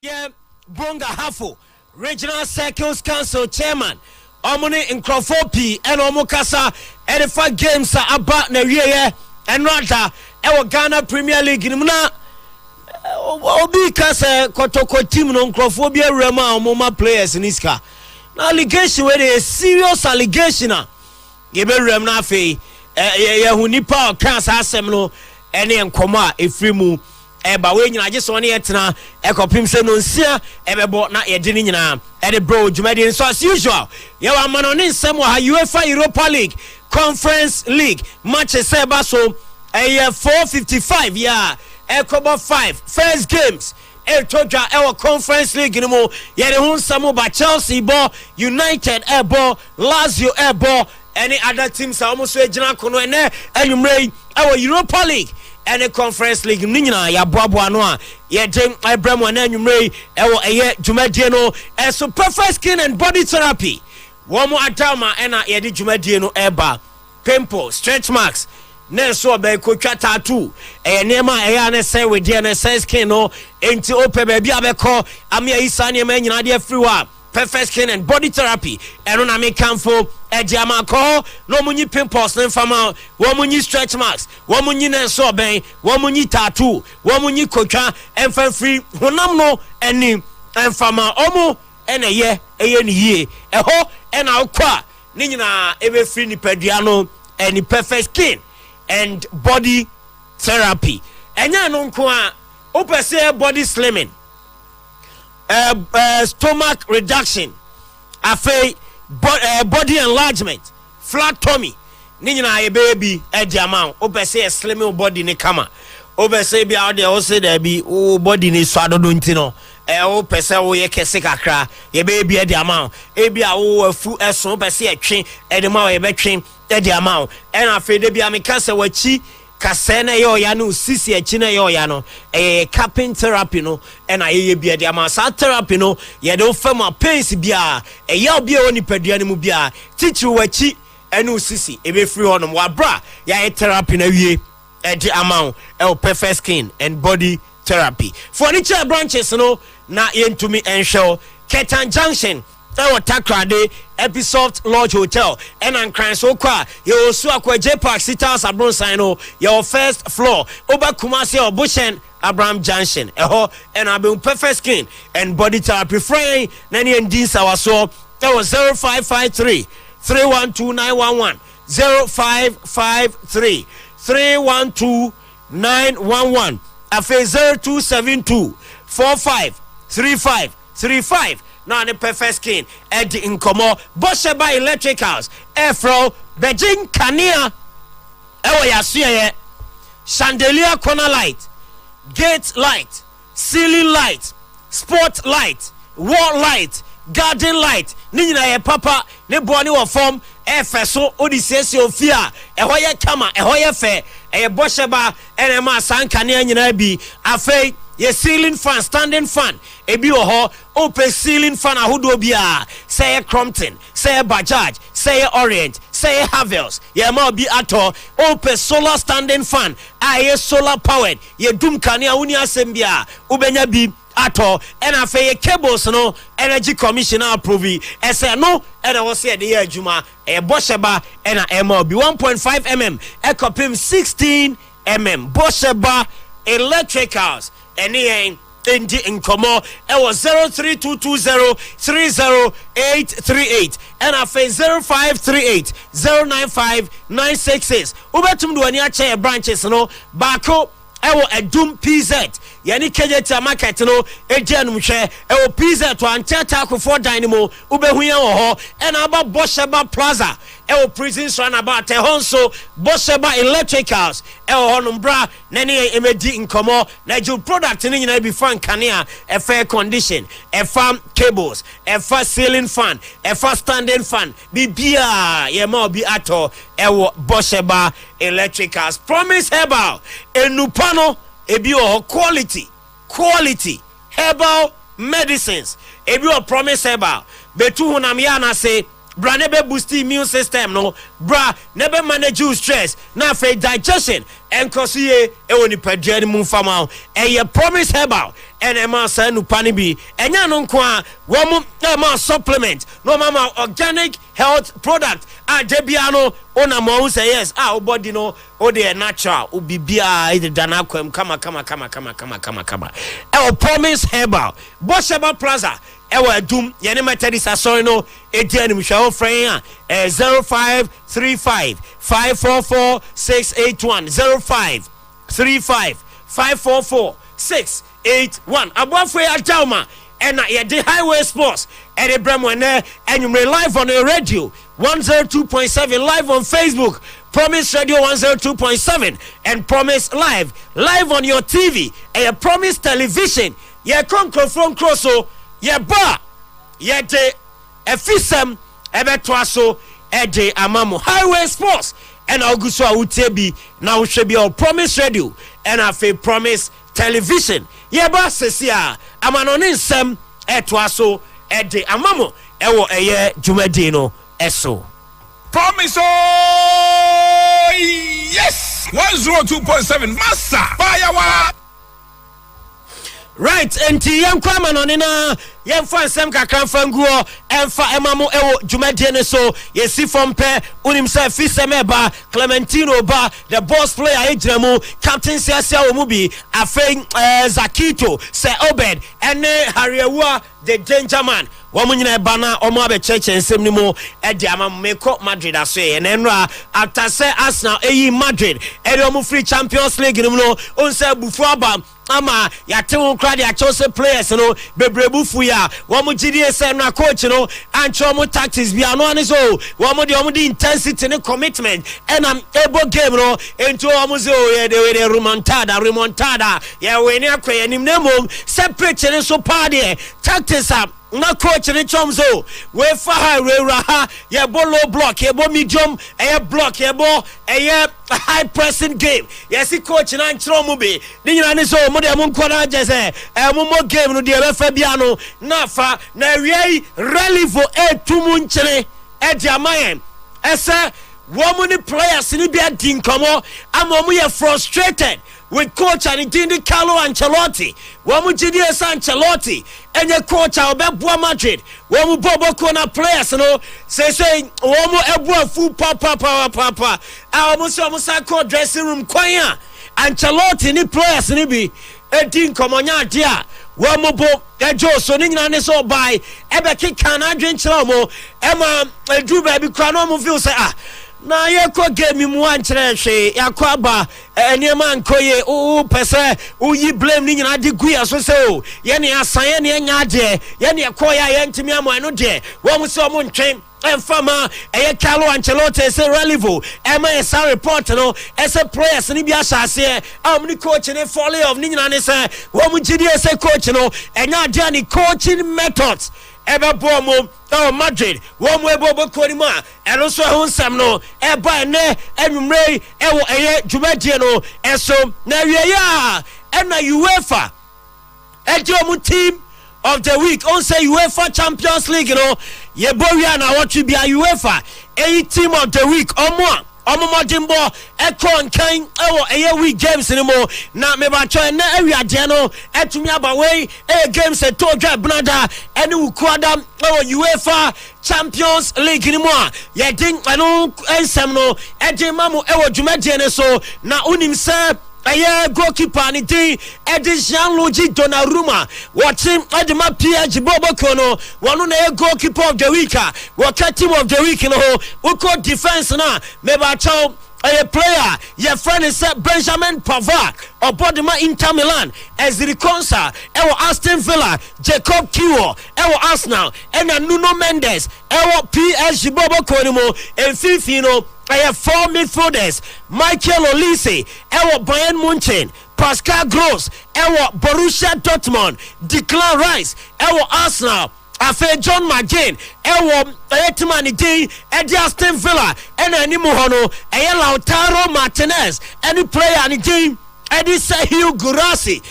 Yeah, Bonga Hafo, Regional Circles Council Chairman, Omuni Nkrofopi, and Omokasa, and the 5 games are about Nigeria and Rata, our Ghana Premier League in Muna. Obi Kasa, Kotoko team, Nkrophobia, Rema, Moma players in Iska. Allegation where they serious allegation. Give me Remna Fee, Hunipa, Cancer Semino, and then Koma, a free move. But when I just want it now, Echo Pimson on Sia, ever bought not yet dinner now, and the bro, Jumadian. So as usual, you are man on in somewhere, UEFA Europa League, Conference League, matches Sebaso, a 4:55, yeah, Echo 5, first games. Toja our Conference League in mo yet Samo by Chelsea ball, United air ball, Lazio air ball, any other teams are almost regional kono and you may our Europa League and the Conference League Nina ya Bobo Noa ya Jim Abraham and you may our Jumadiano and so perfect skin and body therapy. One more Adama and a Yedi Jumadiano airbar, pimple, stretch marks. Neso be kocha tattoo e nema e ya ne say we dia ne say skin no enti ope baby abeko amia isane ma nyina de afriwa perfect skin and body therapy eno na me kamfo e dia mako no munyi pimples ne fama wo munyi stretch marks wo munyi neso ben wo munyi tattoo wo munyi kocha enfan free honam no eni enfama omo eneye eye ni yie eho ena okwa ni nyina ebe free ni padua no eni perfect skin and body therapy. Enya no nko a opese body slimming, stomach reduction, afi body enlargement, flat tummy. Ni nyina ye baby e diamount opese slimming body ne kama. Opese bi out there o say there be o body ni so adodo ntino. Opese wo ye kese kakra ye baby e diamount. E bi a wo afu eso opese e twen e de ma wo ye betwen the amount and afraid de bia me kase wachi kasena yo ya no sisi achi na yo ya no capping therapy no and aye bia de amount sa therapy no ye do fama pains bia ya bia oni padua ne mu bia teach wachi enu sisi e be free honom wa bra ya therapy na wie the amount perfect skin and body therapy furniture branches no na yentumi ensure Ketan Junction our Takrade Episoft Lodge Hotel and Ankran so kwa your Suakwa J Park Citas Abron Sino your first floor Oba Kumasi or Bushen Abraham Junction eho and Abun perfect skin and body therapy free nani and this our so that was 0553 312911 0553 312911 afe 0272 453535 now the perfect skin at the incomo Bosheba Electricals Afro Beijing Kania Ewa Yasuye Chandelier corner light gate light ceiling light spot light wall light garden light Nina ye papa ne boni wa form efeso odisesi ofia ehoye kama ehoye fe Bosheba enema sankania nyina bi afei ye ceiling fan standing fan ebi ho open ceiling fan ahodo bia say Crompton say Bajaj say Orient say Havels ye ma bi ato open solar standing fan aye solar powered ye dum kania uni asem bia ubenya bi ato and afei cables no energy commissioner approve ese no and I was say the adwuma Bosheba and MLB 1.5 mm ekopim 16 mm Bosheba Electricals any in Komo it was 03220-30838 and I face 0538-095-966 ubetum do any chair branches no bako ewo edum PZ yani kejeta market no ejanum hwe ewo PZ to anteta akofo dynamo ubehuya wo ho and aba Bosheba Plaza ewo prisons run about honso Bosheba Electricals ewo honum bra nani emedi nkomo na ju product ni nyina bi fan kania a fair condition a farm cables a fast ceiling fan a fast standing fan bibia ye ma obi ato ewo Bosheba Electricals promise herbal enupano ebi o quality herbal medicines ebi o promise herbal betu hunam ya na say bra nebe boost immune system no bra nebe manage stress na for digestion and cause ye e woni padua ni mu fama e ye promise herbal and Emma Sanupani be, and Yanunqua, one more supplement, no mama organic health product, Debiano, Onamo say yes, our body no, or they are natural, ubi bia, the Danaquem, come. Our promise herbal, Bosheba Plaza. Ewa doom yene metadi sasoy no etiani mshawo frenya 0535 544 681 0535 544 681 abwafo ya jauma ena ye the highway sports and the bremo ene enyumre live on the radio 102.7 live on Facebook Promise Radio 102.7 and Promise live on your TV and Promise television ye konkro from crosso ye ba ye de efisem ebetwaso ede amamu highway sports and augusto awutebi na wohwe bi Promise Radio and afi Promise television ye ba sesia amanone nsem etwaso ede amamu ewo eye dwumadi no eso Promise oh yes 102.7 master fire. Right, and Tian Nina, Yan Fansem Kakanfanguo, and Fa Emamo Ewo, Jumadiane so, Yesi Fompe, Unimse Fisemeba, Clementino Ba, the boss player Ejremo, Captain Siasia Mubi, Afeng Zakito, Se Obed, and Hariewa, the danger man. Woman bana omabe church and semnimo ediama meko Madrid aswe and enra after say Arsenal Madrid edomu free Champions League no onse bufuaba ama ya tewu crowd ya chose players no bebrebufu ya womu gidi say na coach no ancho mu tactics bi ano ani so womu the intensity and commitment and am able game no into womu so ye de remontada ya we ni akwa nim nemo separate ni so party tactics up na coach ni chomzo we fa high we raha ye bo low block ye bo medium ye block ye bo high pressing game yes coach na nchro mu be ni nyina ni so mo de mo nkora jese mo game no de be fa bia no na fa na wiei relevo etumu nchire e di amayen ese wo ni players ni bia din komo ama mo ye frustrated with coach and Dindi Carlo Ancelotti. Wamu Gidi Ancelotti and your coach Albert Madrid. Wamu Bobo Kona players no say wamu ebwa fu papa. Almost dressing room kwanya. Ancelotti ni players ni bi edin komonya dia. Wamu bo ejo so ni nyina ne so buy ebe kika na adwen kire mo ema edu ba bi kra no mo feel say na ye ko game mu ankyere hwe yakwa ba eniema nkoye o pese o yi blame ni nyina de gu aso se o ye ne asan ye ne nya ade ye ne koya ye ntimi amo eno de wo mu se o mu ntwen Enfama Carlo Ancelotti say relevo Emma esa report no esa players ni bi asase ni coach ni folly of ni nyina ne say wo mu gidi esa coach no enya ade ni coaching methods ebe bomo Madrid wo mu ebo kori ma eno so ho nsam no eba ne enwumrei ewo dwumadie no eso na wiye ya ena UEFA mu team of the week on say UEFA Champions League ye boria na what be a UEFA team of the week Omodimbo ekon kan ewo week games anymore na me ba cho na awiade no etumi abawe games to dwa blada ene ukwada UEFA Champions League anymore ye din eno ensem no mamu ewo dwumadie ne so na unim se goalkeeper ni din Gianluigi Donnarumma watching Adema PSG Bobo Kono wanu na goalkeeper of the week team of the week uko defense na meba chow a player your friend is Benjamin Pavard or Bodima Inter Milan Ezri Konsa ewo Aston Villa Jacob Kiwo ewo Arsenal and Nuno Mendes ewo PSG Bobo Kono and Fifino I have 4 midfielders Michael Olise ewo Bayern Munchen Pascal Gross ewo Borussia Dortmund Declan Rice ewo Arsenal Afe John McGinn ewo Etimani D Eddie Aston Villa and animu hono Lautaro Martinez any player ni D Eddie Sergio Guirassy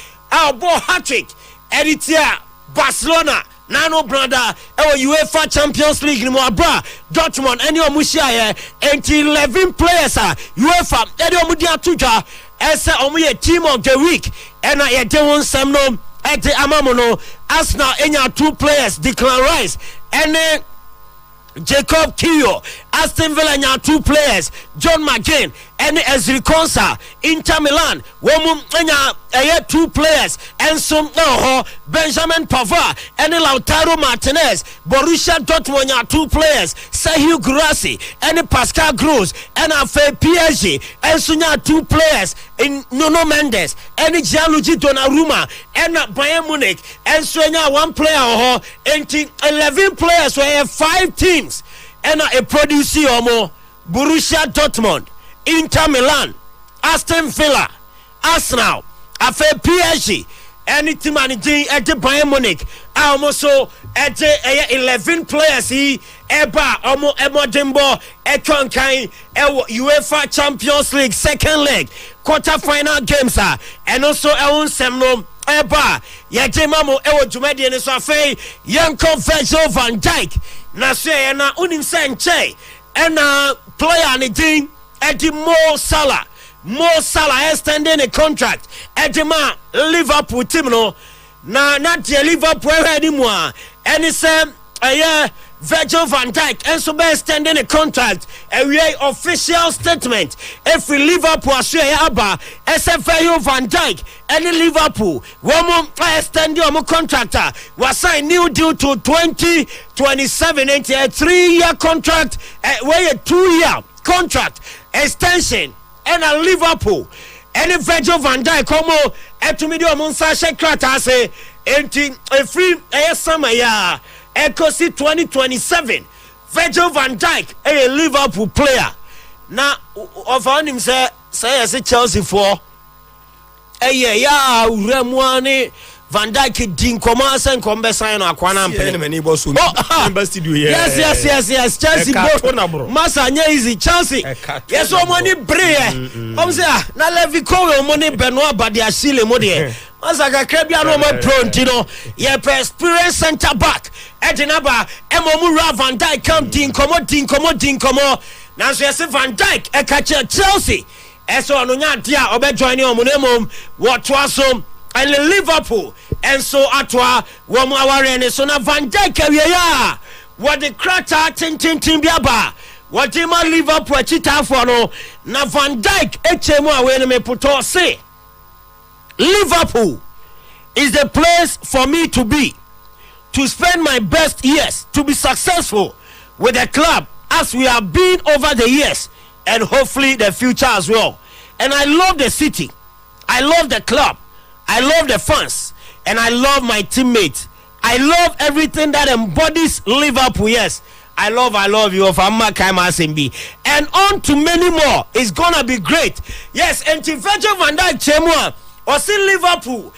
ball hat-trick Editia Barcelona Nano brother UEFA Champions League ni mwabra Dortmund any omushia and 11 players UEFA edi omudi atuja ese omuye team of the week and ye de won sem no at the Amamono. Arsenal enya 2 players, Declan Rice and Jacob Kio. Aston Villa nya 2 players, John McGinn and Ezri Konsa. Inter Milan woman nya 2 players, and some Benjamin Pavard and Lautaro Martinez. Borussia Dortmund nya 2 players, Sergio Guirassy and Pascal Gross. And after PSG and nya 2 players in Nuno Mendes and Gianluigi Donnarumma and Bayern Munich and nya 1 player and 11 players. We have 5 teams and a producer Borussia Dortmund, Inter Milan, Aston Villa, Arsenal, after PSG, any team managing at the Bayern Munich. Almost so at the 11 players he eba emodimbo ekonkai UEFA Champions League second leg quarter final games and also semno eba yajemamo dwumade ne so afei yanko Virgil van Dijk na so na unim senche and player ne din edi Mo Salah extending a contract at the Liverpool team no na the Liverpool anymore and it's Virgil van Dijk and so be extending a contract a official statement if Liverpool aba Virgil van Dijk and Liverpool one extending a contractor was signed new deal to 2027 and a 3-year contract where a 2-year contract extension and a Liverpool and Virgil van Dijk come to me monsa shekrata say a free summer ya Ecosi 2027 Virgil van Dijk a Liverpool player na of on him say as a Chelsea for ya Remwani Van Dijk din koma sen kombe sign akwana mpe yes Chelsea both masa nya easy Chelsea yes o money bre say na Levi Kowe money Benoit Badiashile mo de masa ka krabia no mo prontino ye experience center back edinaba emomu Van Dijk come din komo na so yes Van Dijk e ka Chelsea eso no nya dia obejoin omunemom what wasom and Liverpool and so atwa wom aware so na Van Dijk ya what the crata tin biaba what him Liverpool chita for no na Van Dijk echemu awe me puto say Liverpool is the place for me to be, to spend my best years, to be successful with the club as we have been over the years and hopefully the future as well. And I love the city, I love the club, I love the fans, and I love my teammates. I love everything that embodies Liverpool. Yes, I love you of Amma Kaima Simbi. And on to many more. It's gonna be great. Yes, and Virgil van Dijk Chemwa or see Liverpool.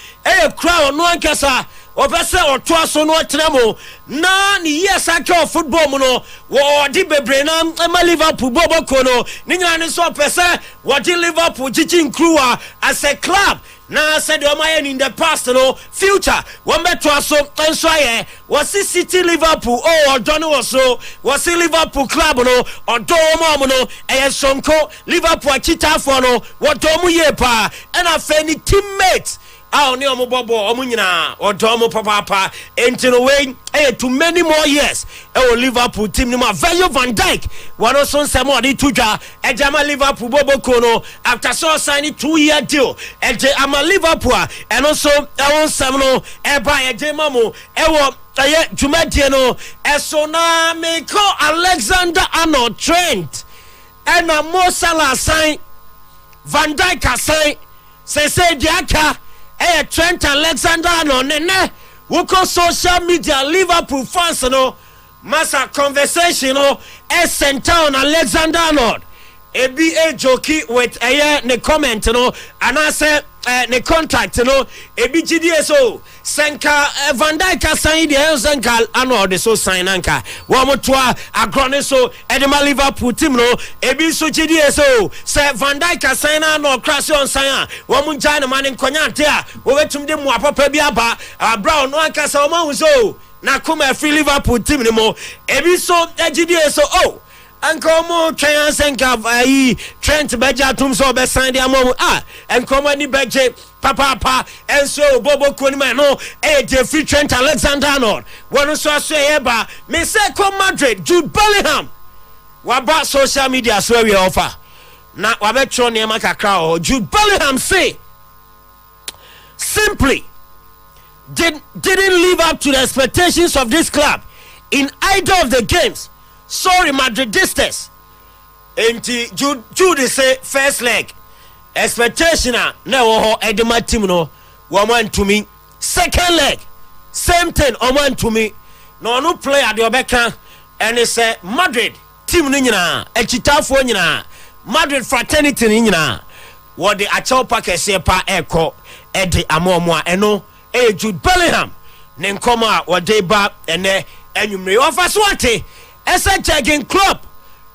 Crowd no ankasa obese otoaso no atremo na ni yes aka football no wo di bebre na ma Liverpool bobo kono ni nyane so pese wo di Liverpool chichi nkruwa as a club na said o maye in the past no future wo metoaso enso aye wo City Liverpool odone wo so wo see Liverpool club no odomo no sonko Liverpool chitafo no wo domu ye pa and afeni teammates ni omubobo omunyina odomo papa entino way to many more years Liverpool team ni ma Virgil van Dijk one also nsemo di tudwa ejama Liverpool bobo kono after so signing 2-year deal ama Liverpool and also won semno eba ejema mo dwumadie no esona meko Alexander-Arnold Trent and Mo Salah sign Van Dijk sign say diaka Trent Alexander-Arnold nene woko social media Liverpool fans no massa conversation no center on Alexander-Arnold ebi joki with ne comment no and I say ne contract no ebi GDSO senka Van Dijk sign the senka Arnold so sign anka wo motoa agrone so edema Liverpool team no ebi so GDSO say Van Dijk sign Arnold crash on sign wo mu jana man nkonyante a wo wetum de mu apapa bi aba Brown no anka so ma so na kuma free Liverpool team ni mo ebi so GDSO Ankomo Trayan Senka Trent Beja Tumso be sign the among and come ni beje papa and so Bobo Kunima no free Trent Alexander-Arnold one so eba me say come Madrid Jude Bellingham waba social media so we offer na wabetro ne makakra o Jude Bellingham say simply didn't live up to the expectations of this club in either of the games. Sorry, Madridistas. Enti Jude say first leg expectation na wo edema team no woman to me. Second leg same thing woman to me. No player de obeka and they say Madrid team ni nyina echitafo nyina Madrid fraternity ni nyina what the achao pakese pa eko edi amomo eno Jude Bellingham ne nkoma what they ba ene enumre ofa swate ese Jurgen Klopp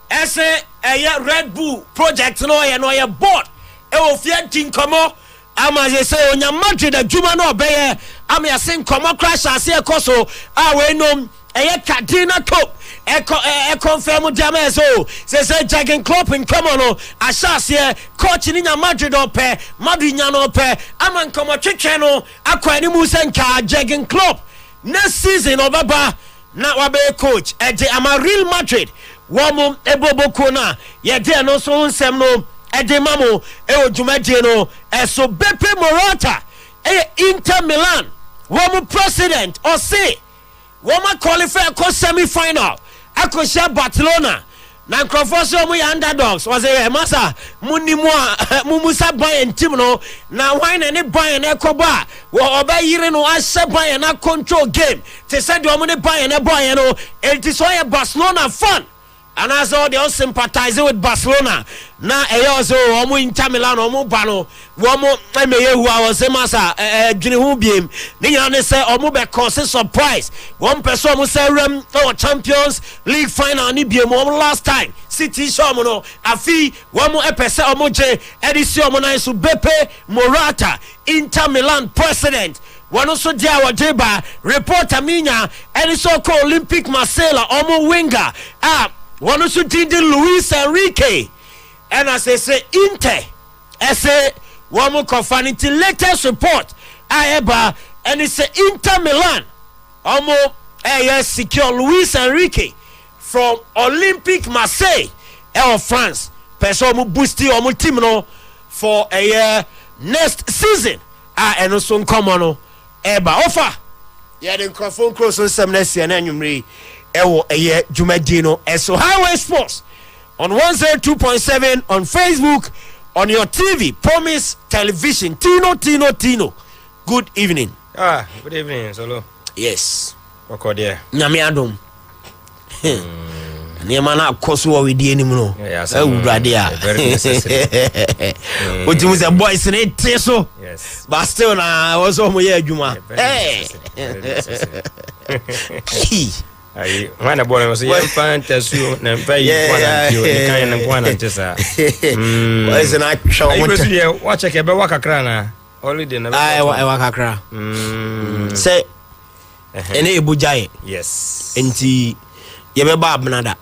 ese Red Bull project no ye board e ofia tinkomo ama je say onya Madrid adwuma no obeye ama ya sen komo crash ase ekoso we nom Kadina Cup confirm jama so say Jurgen Klopp in come on asase coach ni nya Madrid ope Madrid nya no ope ama nkomo twetwe no akwa ni mu senka Jurgen Klopp next season obaba na wabe coach eje ama Real Madrid womo eboboko na ye de no so nsem no eje mamo odwumadie no eso Beppe Morata Inter Milan womo president or say womo qualify ko semi final akosha Barcelona na nkrofo mu ya underdogs was a masa munimu mumusa Bayern team no na why na ne Bayern ekoba wo obayire no ahye Bayern na control game te said do mo ne Bayern e boy no it is why Barcelona fan and as all they all sympathize with Barcelona na also omo Inter Milan omo ba no womo emeye hu awose masa dwene hu biem ne nya ne say omo be cause surprise one person omo say rem Champions League final ni biem omo last time City show omo no afi womo epese omo je edisi omo na so Beppe Morata Inter Milan president one also dia wajeba reporter minya edisi ko Olympic Marseille omo winger one also did Luis Enrique and as I say Inter say one more confinity latest report eba and it's Inter Milan almost secure Luis Enrique from Olympic Marseille of France person mu boosti omo team no for a year next season and also come on eba offer yeah the microphone close on some next year na Ewo Jumadino so Highway Sports on 102.7 on Facebook on your TV Promise Television Tino good evening. Good evening Solo. Yes Wako there Nyame adom Niema na akoso wo wedi anim no awurade a very necessary. Otimu se boys na ete so Yes but still na was o mo ye adwuma Ai wana bora mso ya fantasy na mpai kwana ndio kan na kwana ntesa wise na twa mo te wacha ke be wakakra na holiday na ai wakakra say ene ebujaye yes enti ye be ba abnada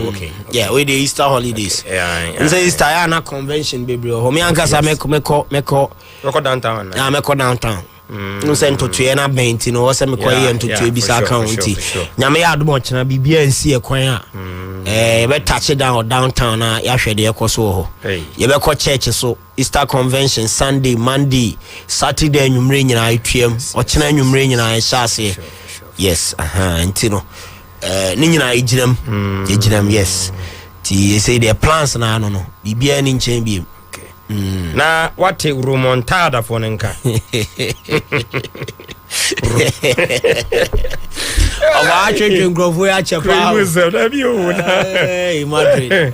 okay yeah we the Easter holidays and say Easter ya na convention bebre ho me ankasa meko downtown na meko downtown no sento to na benti no se me koye nto to bi sa account nyame ya adom ochena bibia nsi e kwan a be touch down downtown na ya hwede ekoso ho ye be ko church so Easter convention Sunday Monday Saturday anwumre nyina atwam ochena anwumre nyina e hyase yes ntino ni nyina eginam yes ti say the plans na no bibia ni nchen bi na wate remontada for nka awa chwe ngrofo ya chepa Madrid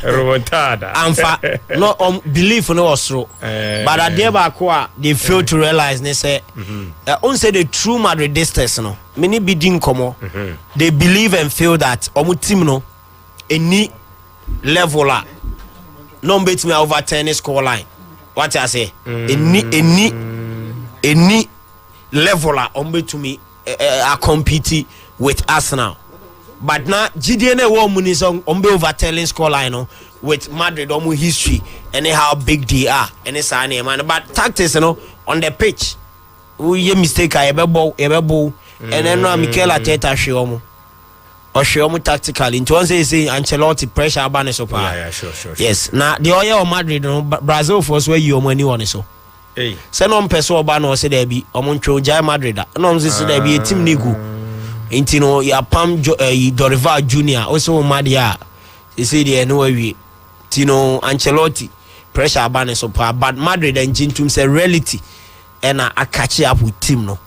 remontada amfa no belief no osro but ade ba ko a they fail to realize they say on say the true Madridistas no many bidding komo they believe and feel that omu team no any level no bet me over tennis score line what I say any leveler on bet to me compete with Arsenal but now GDN woman is on be overtelling scoreline no with Madrid on history and how big they are and it's a name man but tactics you know on the pitch we mistake I ever ball and then Mikel Arteta show or show tactically into one say Ancelotti pressure ban so far. Yeah, sure. Yes, now the oil of Madrid no Brazil first where you money on so. Hey. Send on person ban or say there be omoncho Jai Madrid. No say there be a team nigu. Intino ya Pam Dorival Junior also Madia. They say they no way. Tino Ancelotti pressure ban so far but Madrid and Jintum say reality and I catch up with team no.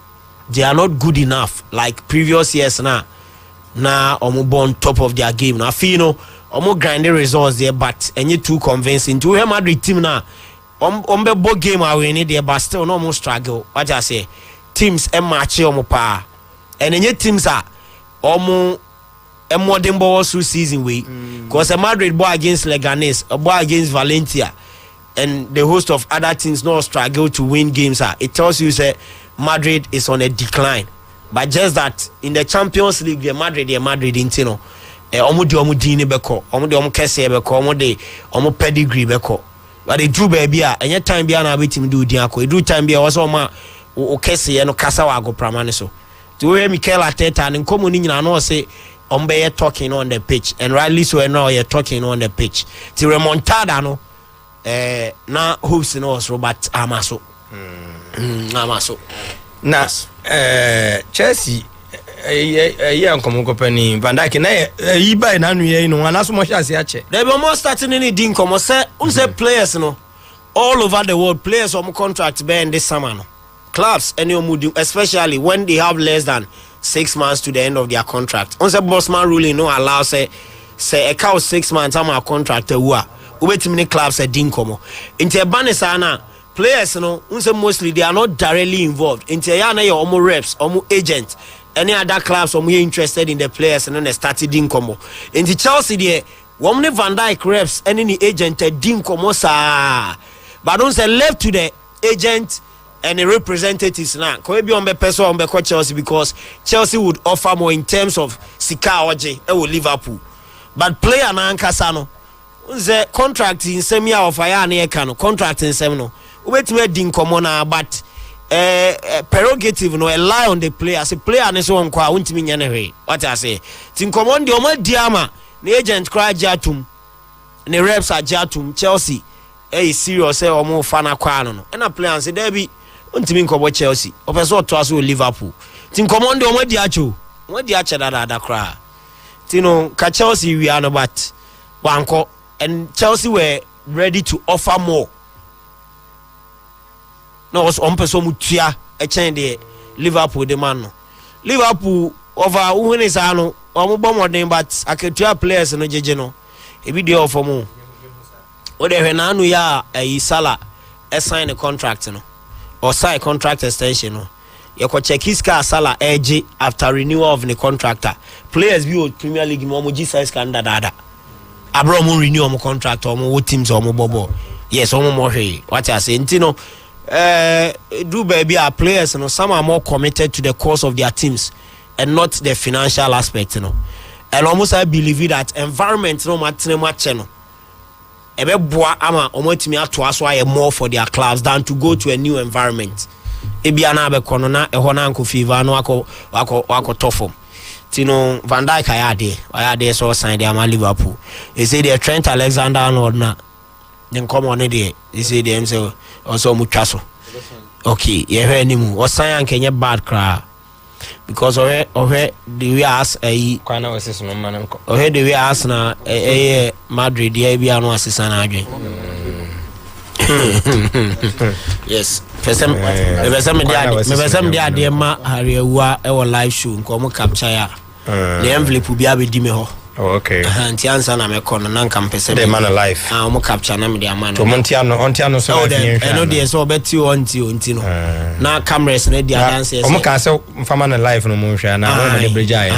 They are not good enough like previous years now. Now omo born top of their game. Now feel no omo grinding results there, but any too convincing to Real Madrid team now. Ombe bo game away ni there, but still no more struggle. What I say, teams match omo pa, and any teams are omo modern ball through season way. Because a Madrid boy against Leganes, a boy against Valencia, and the host of other teams no struggle to win games. It tells you say Madrid is on a decline. But just that in the Champions League, the Madrid intino, omo dini beko, omo kese beko, omo pedigree beko. But they do baby any time be na wait him do diako. Do time be also ma o kese no kasa wa go pramane so. To hear Mikel Arteta and komo ni nyina no say ombe talking on the pitch and rightly so now you're talking on the pitch. Ti remontada no na hopes no Robert Amaso. Amaso. Na Chelsea yeah come company Van Dijk na yi buy na nu ye no anaso mo hia se ache they be more starting any din come say say players no all over the world players on contract be in this summer no clubs any omudi especially when they have less than 6 months to the end of their contract on say bossman ruling no allow say a cow 6 months am contract wu ubetimi clubs e din come into e banisa na players no mostly they are not directly involved into ya na your omo reps omo agent any other clubs omo interested in the players and then they started in combo into Chelsea there one Van Dijk reps any agent din combo sa but don't say left to the agent and the representatives now could be on the person on the Chelsea because Chelsea would offer more in terms of Sika Oje or Liverpool but player na ankasa the contract in semi of fire na ekano contract in semi no ubetime din common but prerogative no rely on the player as a player ne so nkwa wontimi nya ne hwe what I say tin common de o ma diama na agent cry jatum ne reps a jatum Chelsea serious say o mo fa na kwa no na player say there be wontimi nkobo Chelsea o person to aso Liverpool tin common de o ma di acho da cry tino ka Chelsea we are no but wanko and Chelsea were ready to offer more. No, was on person mutia a chain the Liverpool demand. Liverpool over when is ano or more than but I can tell players no jejeno. A video for more. Or the Renanu ya a Salah sign a contract no or sign contract extension no. You could check his car Salah edge after renewal of the contractor. Players view Premier League mo Jesus dada. Abraham renew our contract or more teams or more bobo. Yes, or more hey. What I say, Intino. Do baby our players, you know, some are more committed to the cause of their teams and not the financial aspect, you know. And almost I believe that environment no matter much, you know. Ebe boa ama omotimi ato aso aye more for their clubs than to go to a new environment. Ebi ana be kono na eho na nko fever no wako tofom. Tino Van Dijk ayade so sign the Liverpool. They say they Trent Alexander-Arnold na then come on there. They say them say also muchaso. Okay, you hear him. O sign can bad cry because the way ask kwana wese no man nko. The way ask na Madrid there be anu assistant adwen. Yes. Me dia ma hariwa e wo live show nko mo capture ya. The envelope bi abedi me ho. Oh, okay. Anti answer na me kono na nka mpese the man alive. Mo capture na me dia man. To montiano so live. I know dey so beti onti no. Na cameras na dia dance. Mo ka say mfama na live no mo hwa na mo de bridge aye.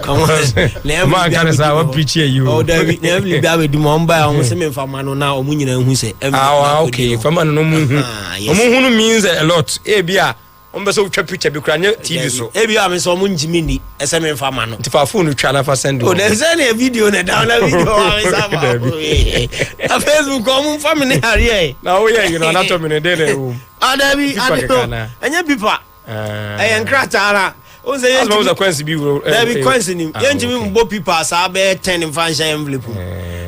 Come on. Man can say what preach you. Oh, there be abedi mo mba o se me mfama no na o mu nyina hu se. Okay, mfama no mu hu. O mu hu no means a lot. E bia Ombeso twa picture bi kura TV so. Ebi am so mo njimini ese me fa ma no. Nti fa phone twa na fa send. Oh, there's any video na down na video am sa ba. Na Facebook ko mo fa me ne hare. Na wo ye you know anatomy ne dey na room. Adabi anya pipa. Enkrata ara. O say yes. As consequence bi wo. Dabi consequence ni. Yenjimi mbo pipa sa be 10 in fan envelope.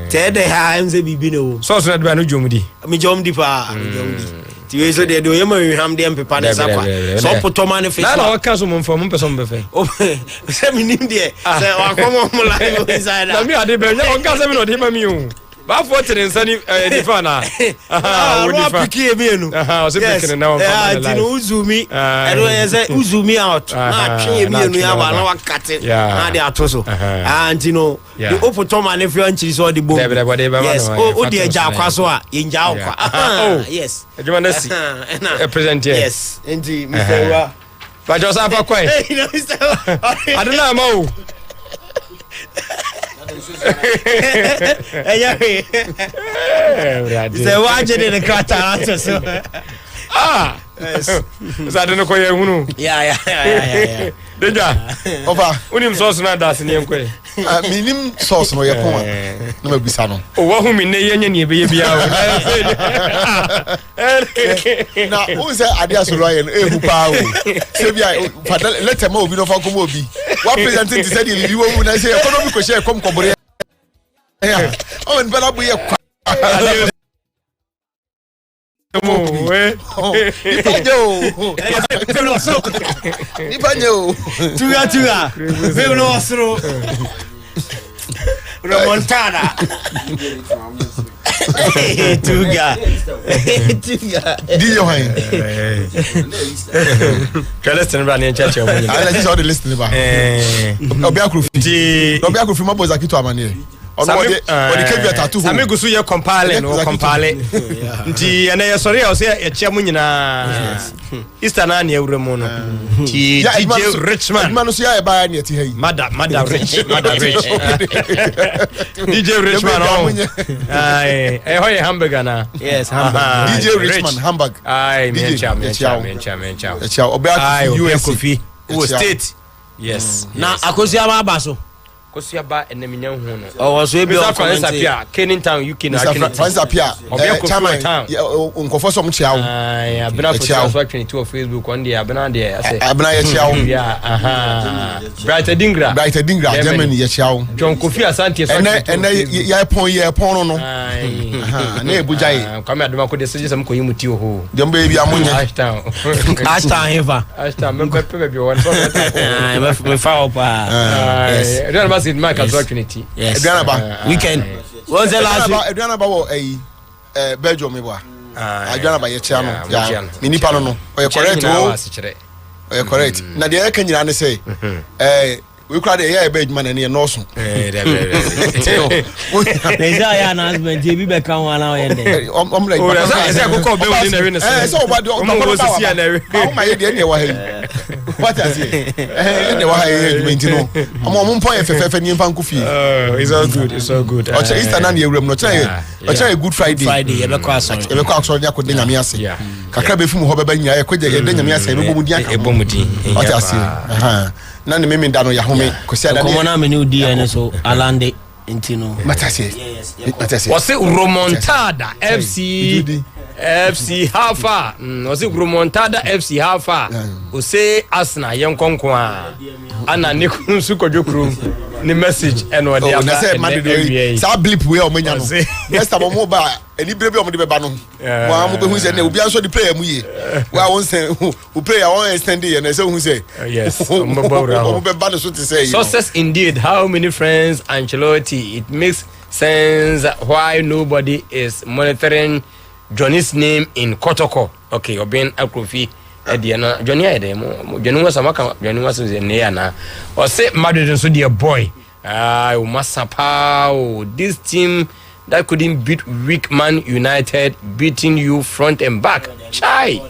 Te de ha am say bibi no. So na do na jomudi. Me jomdi pa, me jomdi. Ti we so de do yema we ham de pepa na sa kwa. So potoma ne face. Na o ka so mo mfa mo pese mo be fe. O say me nim de. Say wa komo mo live inside. Na me ade be nya o ka say me no de ma mi o. Ba for tene nsani difa na. O difa. Piki e bi enu. O say piki na o fa na. Ti no uzumi. E do ye say uzumi out. Na twe e bi enu ya ba na wakate. Na de atoso. Anti no the opotoma ne fi anchiri so the bom. Yes. O de eja akwa so a ye nja akwa. Yes. Ejuma na si. Present here. Yes. Enti mi say wa. Ba jo sa fa kwai. You know say. Aduna ma o. Say watch it in the crata so. Yes. Sa de no ko ye hunu. Yeah. Deja. Ofa. Unim sauce na das ni enko. Minim sauce no ye pon. Na mabisa no. O wa hu mi ne ye nya ni ebe ye bia o. Na o say ade asoro aye no ehu pa o. Se bia let ma obi no fa komo obi. Wa presenting say the review wo na say economy ko share kom kobore. Yeah. Oh, and better be a Remontada. Tuga. DJ Wine. Listen, Rani Church. I just saw the list. Obiakru from Boys Akito Amani. Sami gusu ye compile no compile. Nti ene ye sorry o se ye chia mu nyina. Easter na na ewure no. Nti DJ Richman. Man so ya ba na ti hayi. Mother Rich. DJ Richman oh. Ai, ho ye hamburger na. Yes, hamburger. DJ Richman Hamburg. Ai, me cha. Obiakru US coffee. O state. Yes. Na akosi ama abaso. Kosiaba eneminya hu no. Oh, so e be on comment here. Kenin Town UK na Kenin. Friends appear. Chairman town. Nkofo so mchia wo. Ai, abena for 22 on Facebook on there. Abena there I say. Abena ye chia wo. Yeah, Brighter Dingra, Germany ye chia wo. John Kofi Asante so. Ene ye pon no. Ai. Na e bujai. Kwame adoma ko de so jesam ko yimuti ho. Jombe bia munye. Ashtown Eva. Ashtown me ko pe be won. Ai, me fa opa. Yes. In my opportunity. Yes. Weekend. What's the last week? Adriana Bawo Belgium me wa. Adriana ba ye chia no. Ya. Ni nipa no. O correct o. O correct. Na de e kan nyina ne say we crowd here be man na no so. They say ya announcement e bi be kan wa na o yende. Like I say go be within the win. So what do go see ya na. How my dey ne wa ha. What I say? Ne wa ha argument no. Am point fefe ni mfa nkofi. Oh, it's all good. O che Easter na ne ewrem no. O che Good Friday. Friday e be kwa so. E be kwa so nya ko de nyame ase. Kakra be fum ho be ba nya e ko de nyame ase e be bomu di aka. E bomu di. O che ase. Na ne memi da no ya home ko sia da. Komo na me ni odi ene so alande intino. Matase. Was it Remontada FC Hafa? Was it Remontada FC Hafa? O say Arsenal yen konkon a ana ne kunsu kodwokrum ni message eno de aba. Sa blip we o manya no. Next time mo ba eni brebe o mo de beba no. Wa mo be hu say na obi anso the player mu ye. Wa won say o player won extend ye na say hu say. Yes. Mo be ba no so to say. Success indeed. How many friends Ancelotti? It makes sense why nobody is monitoring Johnny's name in Kotoko. Okay, Obin Akrofi. Ediana Johnny Ademo. Johnny was a maka. Johnny was in Neana. Or say Madrid so dear boy. Masapao. This team that couldn't beat weak Man United beating you front and back. Chai.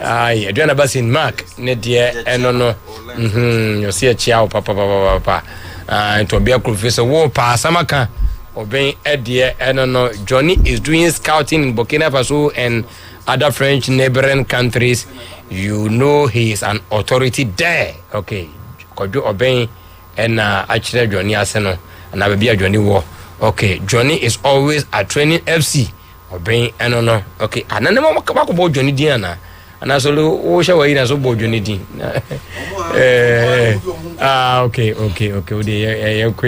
Aye, Adriana Basin Mark. Nedia and no. You see a chow papa. And to be a professor war pass Samaka. Obeying Eddie and no. Johnny is doing scouting in Burkina Faso and other French neighboring countries you know he is an authority there. Okay, Kojo Obeng and actually Johnny Aseno and Abia Johnny War. Okay, Johnny is always at training FC. Obeng and no. Okay, and then I'm about Johnny Diana. And I saw oh show in as about Johnny D. Okay.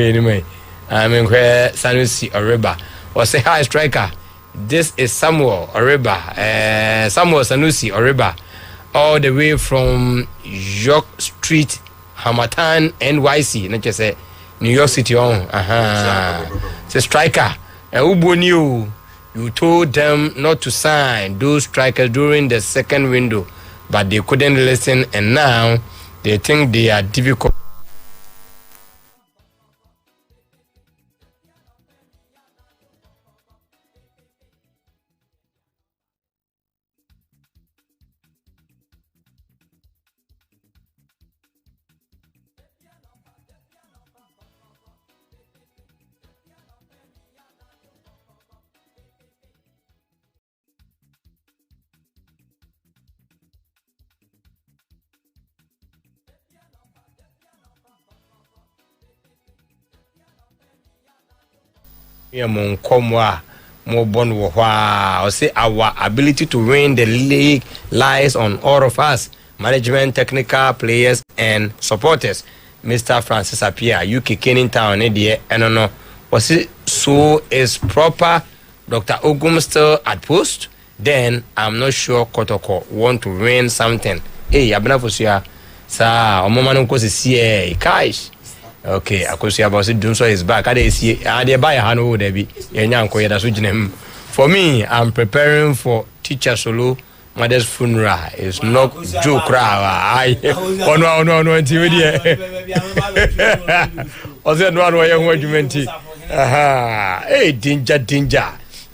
Anyway, I'm in where Sanusi Oriba or say hi striker. This is Samuel Oriba, Samuel Sanusi Oriba, all the way from York Street, Hamatan, NYC. Not just say New York City on. It's a striker. You told them not to sign those strikers during the second window, but they couldn't listen, and now they think they are difficult. Or say our ability to win the league lies on all of us, management, technical players, and supporters. Mr. Francis Appiah, UK Kenning Town, no. Was it so? Is proper Dr. Ogum still at post? Then I'm not sure Kotoko want to win something. Hey, Abna Fosia, sa Omoman see cash. Okay, I could see about it. Dunso is back. I see. I buy a hand over there. For me, I'm preparing for teacher solo. Mother's funeral. It's not joke. Oh no. Until we was it one way you meant? Hey, danger.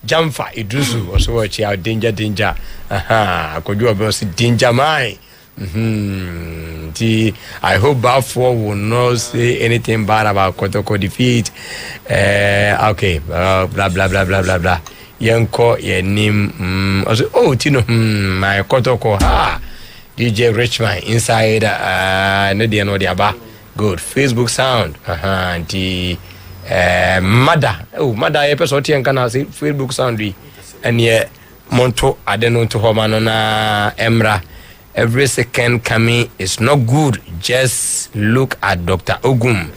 Jamfa Idusu was watch out. Danger. I could do about danger mine. I hope Balfour will not say anything bad about Kotoko defeat. Okay, blah. Yanko, your name. Tino, my Kotoko. DJ Richmond inside. No, the Abba. Good. Facebook sound. The Mother. Mother episode here can I say Facebook sound. And yeah, Monto, I don't know to Homanona Emra. Every second coming is not good. Just look at Dr. Ogum.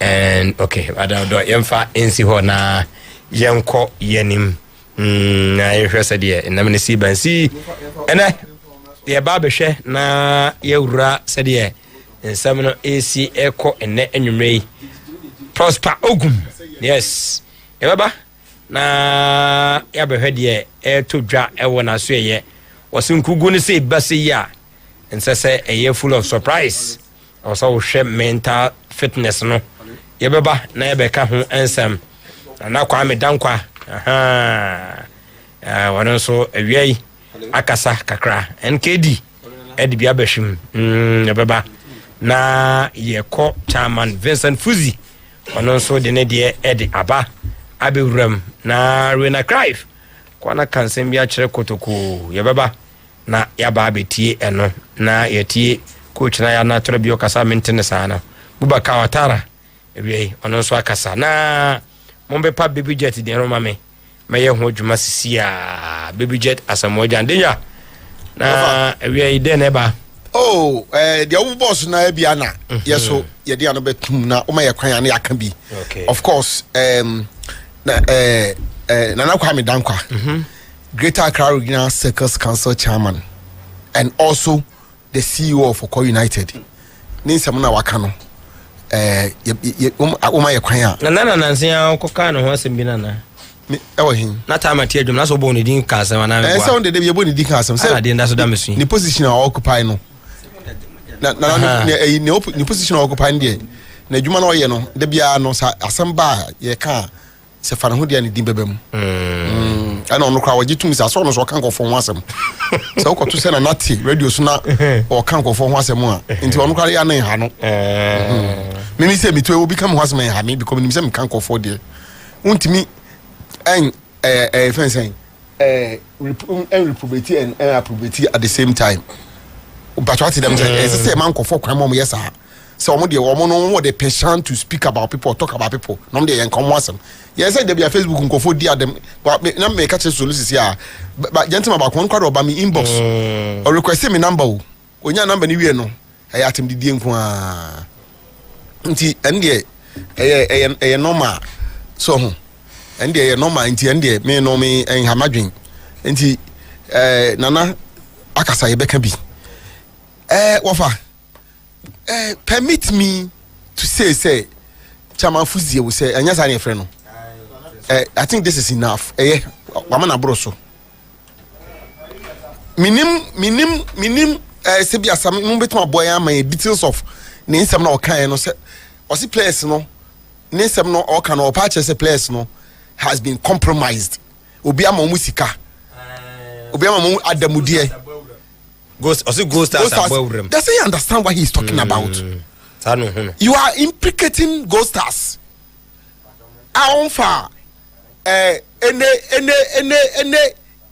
And okay, I don't know. Yemfa insi hona yanko yenim. Na yefesa die. Na mene si bansi. Ene ye babehwe na yewura sedie. Nsam no AC eko ene enwumrei. Prosper Ogum. Yes. Ye baba na yabehwe die to dwa ewo na so ye. Was in Kuguni say Bassia and say a year full of surprise. Also, share mental fitness. No, Yababa, Nabeka, and Sam, and now Kwame Dankwa. One also a way Akasa Kakra and KD Eddie Biabeshim. Yababa, na ye co chairman Vincent Fuzi. One also the Nadia Eddie Abba Abiram na Rena Crive. Kwana kansembia chere kotoko yababa na yaba betie eno na yetie coach na ya na trebio kasa maintenance ana buba kawatara ewe ono so akasa na mombe pa baby jet de roma me ye ho dwuma sisia baby jet asamoja ndenya na ewe ide na ba the old boss na e bia na yeso ye dia no betum na o ma ye kwan na aka bi of course Nana Kwame Dankwa, Greater Accra Regional Circus Council Chairman, and also the CEO of Oko United. Ninsamuna Wakano. Uma Yakwaya. Nana Nansia Kokano was in Binana. Not time at Tiadum, not so bony din castle, and I sound the day bony din castle. I didn't that's damage. The position of Occupy no. The position of Occupy there. Nejumano Yeno, the Biano, Asamba, ye car. Se fa ho dia ne din bebem ana ono kwa wajitu misa so no so kan kofo ho asem se ukoto se na nati radio so na o kan kofo ho asem a nti ono kwa ya na ha no mimi se mi to e obi kam ho asem ha mi because mi se mi kan kofo dia untimi fensen reprobate and approbate at the same time but what them say man ko for kwan mom yes ah so omo the passion to speak about people, talk about people no dey en come wasem yes say dey be Facebook nko for dia dem but na me catch solutions here but gentleman ba kon kwado ba me inbox or request me number o onya number ni wie no e atem didie nko a nti ende e normal so ende e normal nti ende me no me en hamadwen nti nana akasa ye beka bi wafa permit me to say Chairman Fuzie will say anya sa friend no I think this is enough wamana broso minim sebia sam mbetuma boy am details of ne nsem na okan no say osi players no ne nsem no okan no patch say players no has been compromised obi ama musika obi ama adamudie Ghost stars above. Doesn't he understand what he's talking about? You are implicating ghost stars. Any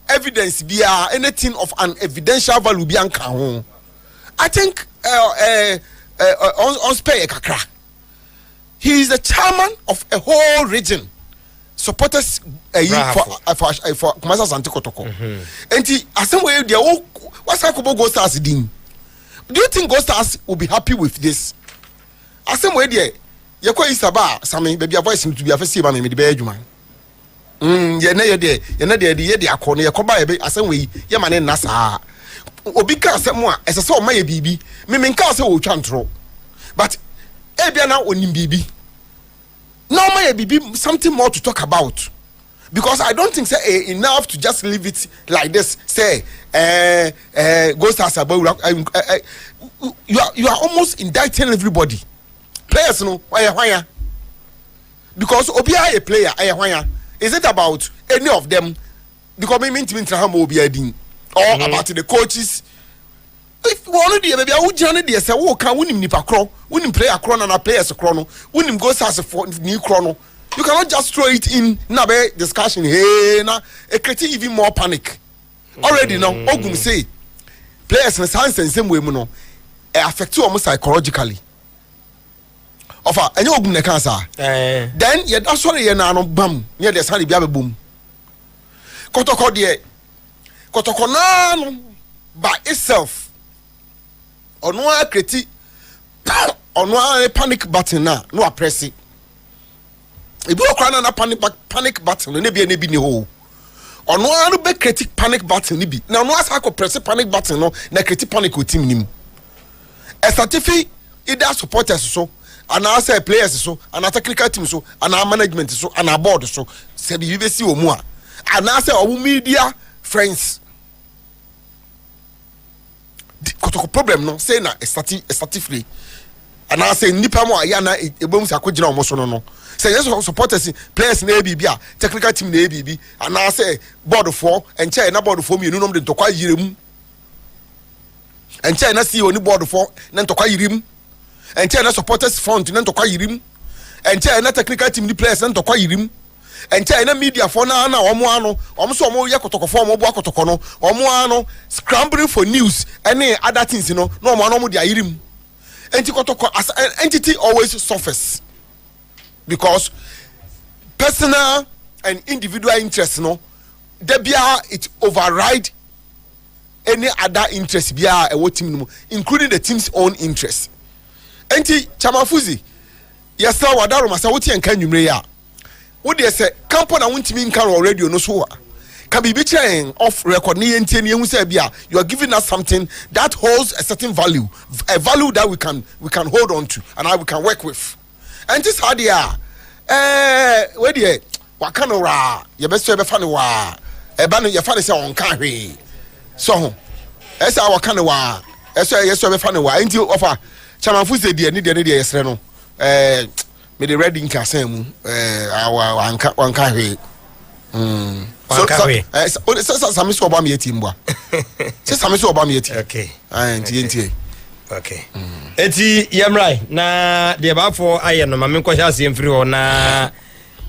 evidence be anything of an evidential value be anka. I think on spare kakra. He is the chairman of a whole region. Supporters for Kumasa Santi Kotoko. And he assemble their own. What's Akobo Ghost Stars doing? Do you think Ghost Stars will be happy with this? Asem we there, you call Isaba, Sammy, baby, a voice to be a festival in the bedroom. You're not there, the Akone, your combine, asem we, your man in Nasa. Obika Samoa, as I saw my baby, Mimmin Castle will chantro. But Ebiana onim baby. Now my baby, something more to talk about. Because I don't think say enough to just leave it like this. Say, Ghost Stars about you are almost indicting everybody. Players, no, why? Because Obia a player, why? Is it about any of them? Because me mean to Obia or about the coaches? If one of the maybe I would journey there say, oh, can win him nipa crawl, win him play a chrono and a players a chrono, win him Ghost Stars for new chrono. You cannot just throw it in nabe discussion. Hey, na it creates even more panic. Already now, Ogum say players in science and same way, no, affect you almost psychologically. Offer and you Ogum ne cancer. Then yeah, that's why you na no bam. Yeah, there's honey biabe boom. Kotoko die, kotoko na by itself. Onwa create, onwa panic button na no press it. If you are na panic button, no be ni ho. Or no be critic panic button ni bi. Now no as I press panic button no na critic panic with team nim. A certificate either supporters so, and I say players so, and a technical team so, and our management so, and our board so. Say you be see omua. And I say our media friends. The problem no say na a certificate. And I say nipa mo ayana ebom sa kwagina omo so no. Say yes supporters players na ABB technical team na ABB and I say board for and chair na board for me no nom de tokwa yirem and chair na see oni board for na tokwa yirem and chair na supporters front na tokwa yirem and chair na technical team ni players na tokwa yirem and chair na media for na omo so omo ye kotoko for omo bo akotoko no omo scrambling for news any other things no omo de yirem kotoko as an entity always suffers. Because personal and individual interests, no, it override any other interest, including the team's own interests. Enti Chamafuzi, yes, sir, Wadaro Masawati and Kanyumreya. What they say, Campo na Wintimin Car radio no so can be betraying off record. You are giving us something that holds a certain value, a value that we can hold on to and we can work with. And this idea, where the Wakanora, your best ever funny wa, a banner your funny on carry. So, as our Kanawa, as yes, ever funny wa, ain't you offer Chamafuzi, dear, need any Sreno, may the red ink casem, our one carry. So, some is Obama Timba. Just some is Obama. Okay, and TNT. Okay. Eti yamrai na de ba for aye no mame ko hia asem free ho na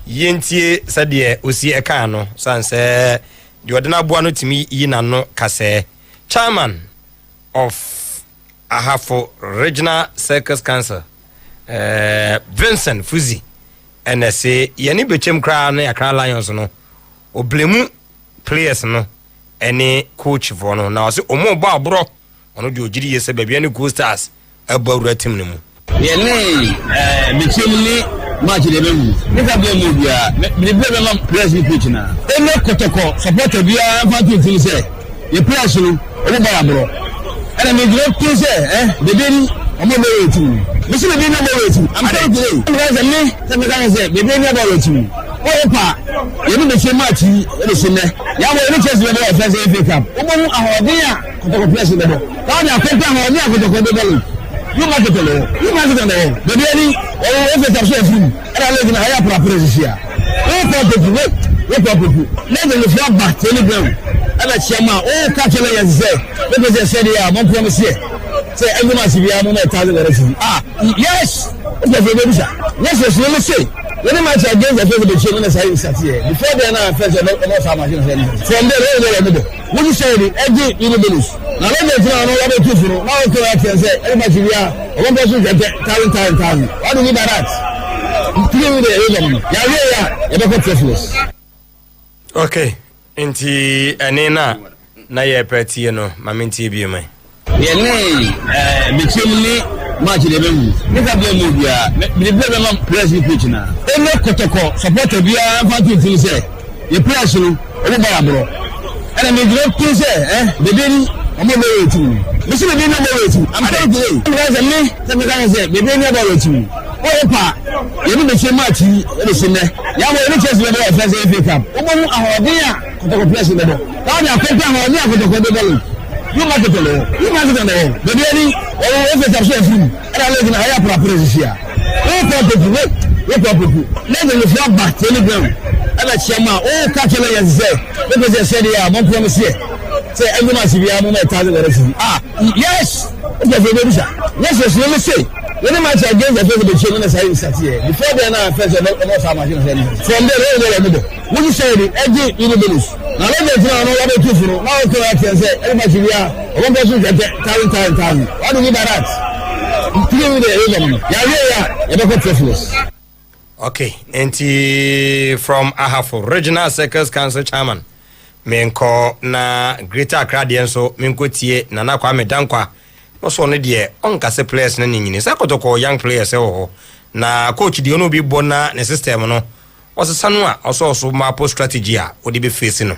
yentie sade osi eka no sanse de odena boa no timi yi na no kase chairman of Ahafo Regional Circus Council Vincent Fuzi and I say yeni bechem kra na yakra Lions no oblemu players no any coach for no na say omo ba bro ono de ogiri yese ba bia ne Go Stars abawura team ne mu yeni bechem ni match de bemu nika be mu bia me be ma press pitch na ene kotoko supporter bia fa team say ye press no omo ba bro and me go to say the baby omo be wetu me say baby no be wetu I'm telling you because me can say baby no be wetu o pa ye no be say match e be say ne ya mo any chance be be first FA Cup omo ahode a kotoko press be do now they are comparing ahode a kotoko be do you market no baby any o FA Cup so free and I live in higher press here we people let them fly back to the ground and a chairman oh catch the yes say because they said yeah mon promise here say every match we are moment $1,000 yes okay baby sir yes let me say when the match against the FA the say start here before they now first no farmers from there when you say the edge in the bonus now let me tell you what to do now to say every match we are one person get $1,000 what do you mean by that okay inti enena na ye petie no mamenti bi mai ye ne bechem match de bemu nika be mu bia me be ma press pitch na ene kotoko supporter bia fa team say ye press no omo ba bro and me go to say the baby omo be wetu me say baby no be wetu I'm telling you because me can say baby no be wetu o pa ye no be say match e be say ne ya mo any chance be be first FA Cup omo ahode a kotoko press be do now they are comparing ahode a kotoko be do you market no baby any o FA Cup so free and I live in higher press here we people let them fly back to the ground and a chairman oh catch the yes say because they said yeah mon promise here say every match we are moment $1,000 yes okay baby sir yes let me say when the match against the FA say start here before they now first no farmers from there when you say the edge in the bonus now let me tell you what to do now to say every match we are one person get $1,000 what do you mean by that okay enti from Ahafo Regional Circus Council chairman menko na Greater Accra de nso menko tie na na kwa medankwa no so ne de onkase players na nyini sa kotoko young players ho na coach de ono bi bona ne system no osesanu a oso ma post strategy a odi be face no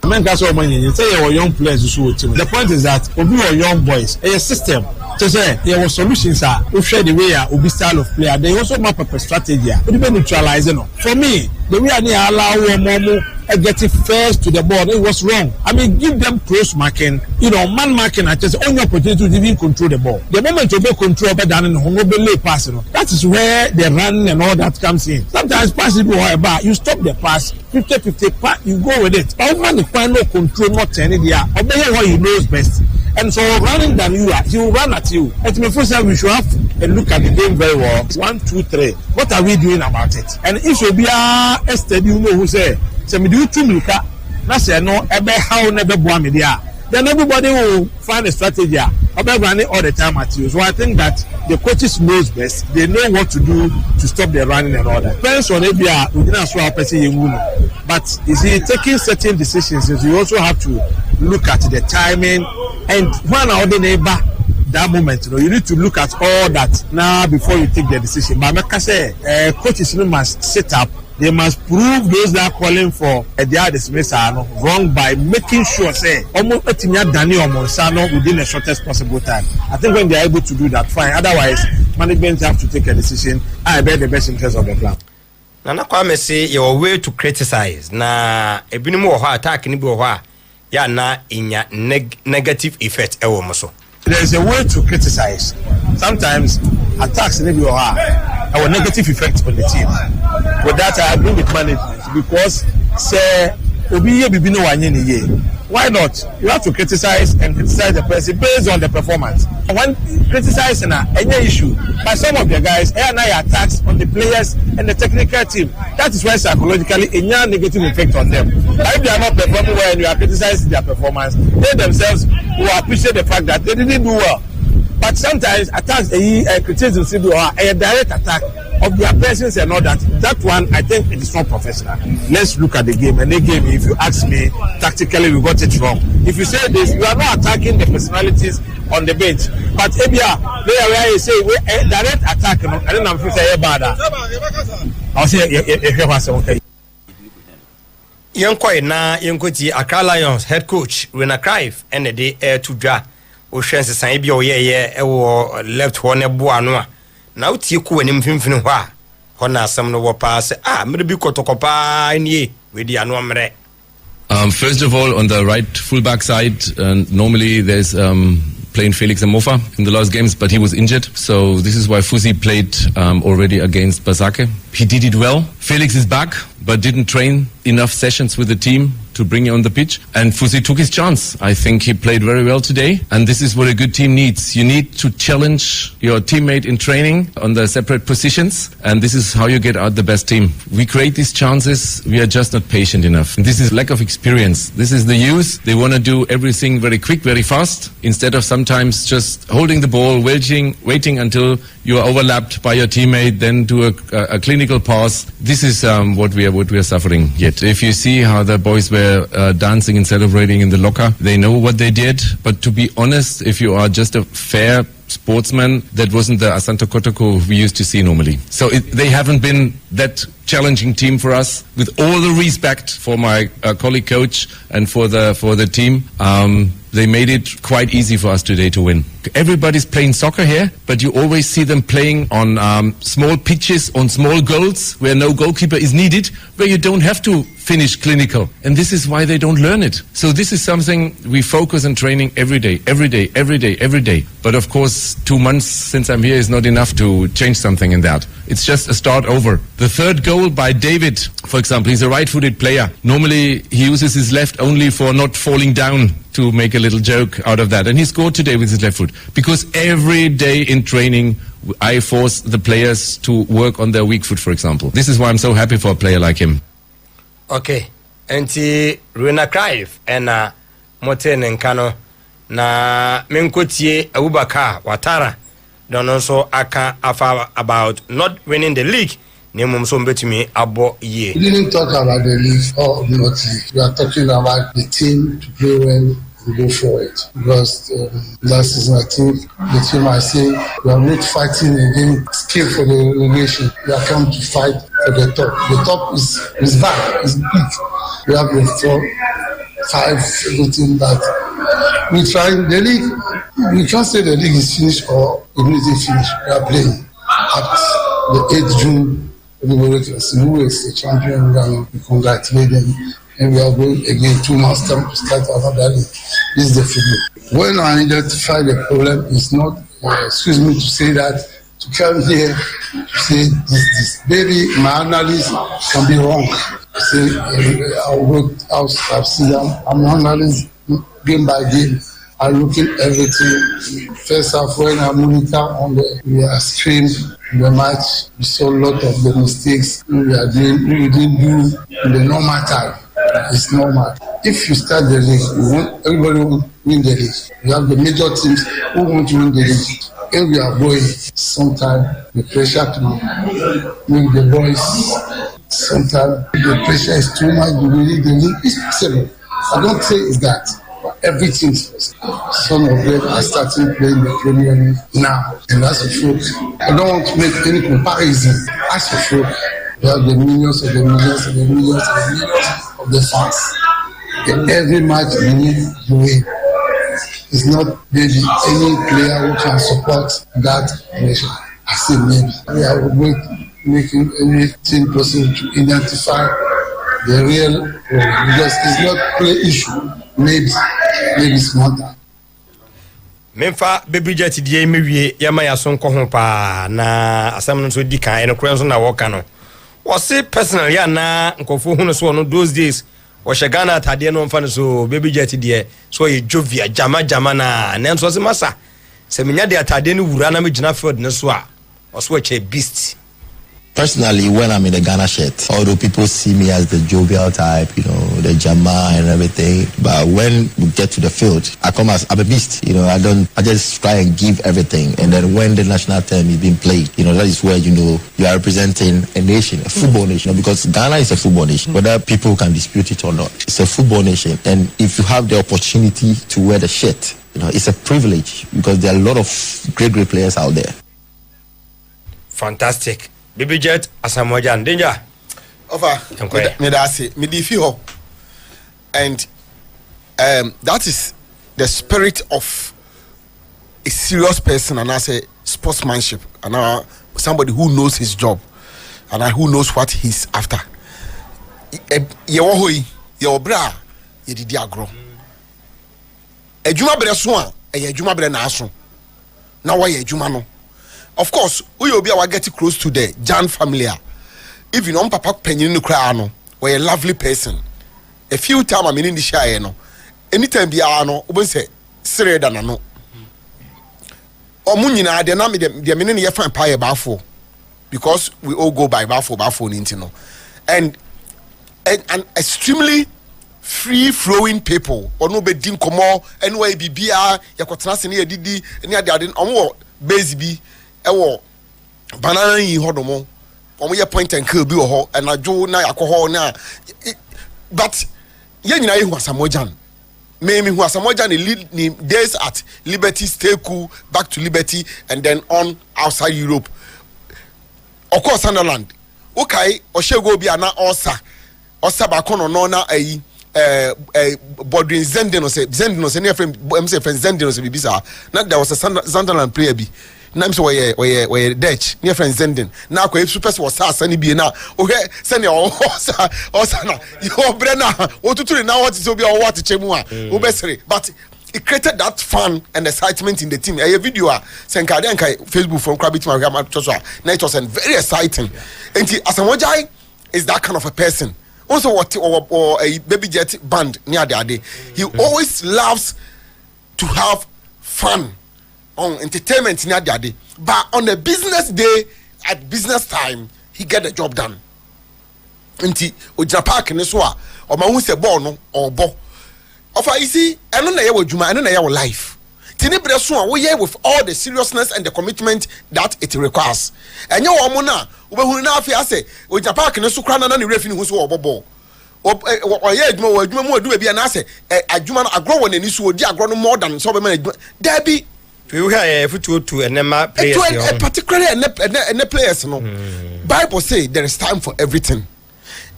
men ka so manyin say your young players so team the point is that obi your young boys a system to say there was solutions are we share the way obi style of player they also map up a strategy we be neutralizing for me the way I allow Momo getting first to the ball it was wrong. I mean give them close marking, man marking at just on your opportunity to even control the ball. The moment you be control better than no pass, that is where the run and all that comes in. Sometimes pass it go you stop the pass 50-50 you go with it. But when the final control not any there, obey what he knows best. And so running than you are, he will run at you. At my first time we should have a look at the game very well. 1, 2, 3. What are we doing about it? And if you be a steady, who say me do two milka, na say no ebe how never boa me there. Then everybody will find a strategy. About running all the time at you. So I think that the coaches knows best. They know what to do to stop the running and all that. Depends on maybe we didn't swap person you know. But you see, taking certain decisions, you also have to look at the timing and when all the neighbor that moment, you need to look at all that now before you take the decision. But like I say, coaches must set up. They must prove those that are calling for their dismissal wrong by making sure say almost Daniel Monsano within the shortest possible time. I think when they are able to do that, fine. Otherwise, management have to take a decision. I bet the best interest of the club. Nana Kwame say your way to criticize na ebinimu wo attack ni bi wo ya na inya negative effect e wo so. There is a way to criticize. Sometimes attacks ni bi wo our negative effect on the team. With that, I agree with management because say obiye bibi no wanye ni ye. Why not? You have to criticize and criticize the person based on the performance. When criticizing any issue by some of the guys, and I attacks on the players and the technical team. That is why psychologically a negative effect on them. If they are not performing well and you are criticizing their performance, they themselves will appreciate the fact that they didn't do well. But sometimes attacks criticism will a direct attack of their persons and all that. That one, I think it is not professional. Let's look at the game. And the game, if you ask me, tactically we got it wrong. If you say this, you are not attacking the personalities on the bench. But if you say direct attack, I don't know if you say bad. I'll say if you was okay. Yonkoi na yonkoti Accra Lions head coach Rena Cruyff and the day air to dra o chance san bi o ye left one bo ano a na utie ko anim finfin ho a ho na asem no wo pass me bi kotokopa nie we di ano mre. First of all, on the right fullback side, normally there's playing Felix Amofa in the last games, but he was injured. So this is why Fusi played already against Basake. He did it well. Felix is back, but didn't train enough sessions with the team to bring you on the pitch. And Fusi took his chance. I think he played very well today. And this is what a good team needs. You need to challenge your teammate in training on the separate positions. And this is how you get out the best team. We create these chances. We are just not patient enough. And this is lack of experience. This is the youth. They want to do everything very quick, very fast, instead of sometimes just holding the ball, waiting until you are overlapped by your teammate, then do a clinical pass. This is what we are suffering yet. If you see how the boys were dancing and celebrating in the locker, they know what they did. But to be honest, if you are just a fair sportsman, that wasn't the Asante Kotoko we used to see normally. So they haven't been that challenging team for us. With all the respect for my colleague coach and for the team, they made it quite easy for us today to win. Everybody's playing soccer here, but you always see them playing on small pitches, on small goals, where no goalkeeper is needed, where you don't have to finish clinical. And this is why they don't learn it. So this is something we focus on training every day. But of course, 2 months since I'm here is not enough to change something in that. It's just a start over. The third goal by David, for example, he's a right-footed player. Normally, he uses his left only for not falling down, to make a little joke out of that. And he scored today with his left foot. Because every day in training, I force the players to work on their weak foot, for example. This is why I'm so happy for a player like him. Okay. Enti Rena Cruyff and Moten Nkano na menkotie Abubakar Watara don also aka afa about not winning the league. Nemum so betumi abo ye. We didn't talk about the league or not league. We are talking about the team to play well and go forward. Because last season, I think the team I say we are not fighting against skill for the relegation. We are come to fight for the top. The top is back, is big. We have the 4, 5, everything that we try the league. We can't say the league is finished or immediately finished. We are playing at the 8th June. Who is the champion? We congratulate them, and we are going again 2 months time to start another league. This is the football. When I identify the problem, it's not excuse me to say that, to come here to say this. Maybe my analysis can be wrong. Say I've seen them. I'm analyzing game by game. I look at everything. First half when I monitor on we are screamed in the match. We saw a lot of the mistakes we didn't do in the normal time. It's normal. If you start the league, everybody will win the league. You have the major teams who want to win the league. If we are going, sometimes the pressure to make the boys, sometimes the pressure is too much to win the league. It's possible. I don't say it's that. Everything. Some of them are starting playing the Premier League now, and that's a truth. I don't want to make any comparison. That's a truth. We have the millions of the millions of the millions of the millions of the fans. In every match, we need to win. It's not maybe any player who can support that pressure. I say maybe. We are making anything possible to identify the real problem, because it's not play issue. Maybe smarter. Memfa baby jet die mewie yama ya so nko ho pa na asam no so di kan eno kura so na woka no wo se personal ya na nkofo hu no so no those days wo shegana atade no mfa no so baby jet die so ye jovia jama na nenso se masa se menya de atade no wura na me gina field no so a wo so che beast personally, when I'm in the Ghana shirt, although people see me as the jovial type, the Jama and everything, but when we get to the field, I'm a beast. I just try and give everything. And then when the national team is being played, that is where you are representing a nation, a football nation, because Ghana is a football nation, whether people can dispute it or not. It's a football nation, and if you have the opportunity to wear the shirt, it's a privilege, because there are a lot of great players out there. Fantastic. Baby Jet Asamoah Danger. Over. Me feel, and that is the spirit of a serious person, and I say sportsmanship, and somebody who knows his job, and who knows what he's after. Your bra, you did agro. A juma bre so a juma bre na aso. Now why a juma no? Of course, we will be our getting close to the Jan family. If you know Papa Penny no cry no, we're a lovely person. A few times I'm in the shire no. Anytime be no, we say sere than no. Or munina de na me de meaning ye fan pie bafo. Because we all go by bafo nintino. And extremely free flowing people. Or no be din komo anyway bibia yakotena se ne didi ne ade ade onwo base bi ewo banana yi hodomo omo ye point and kill bi ho and adwo na yakoho na but ye nyina ye hu Asamoah me hu Asamoah ni days at Liberty, stay cool, back to Liberty, and then on outside Europe. Of course, Sunderland. Okay, Oshego bi ana osa ba kono no na bordering Zendino say near friend Zendino say bibisa. Na there was a Sunderland player bi. Na so we Dutch near friend Zendin. Na ko super was sani bi na. Okay, send osa na. Yo brena, otutu na what is obi o what chemu a. Obesere. But it created that fun and excitement in the team. A video senka den kai Facebook from Krabit Mariam Joshua. Na it was very exciting. And Asamoah is that kind of a person. Also or a Baby Jet band near the day. He always loves to have fun on entertainment near the day. But on a business day, at business time, he get the job done. Nti ojina park ne so a o ma hu se ball no or bo. Of I see, I don't know your juma, I don't know your life. Tini breso we here with all the seriousness and the commitment that it requires. And your womana, ube na afi ase, ojina park ne so kra na ni refi ni hu so obobo. O ye adwuma mo adu bia na ase adwuma no agro won ani so odi agro no more than so be man there be we hear futu to enema players particularly and players no Bible say there is time for everything.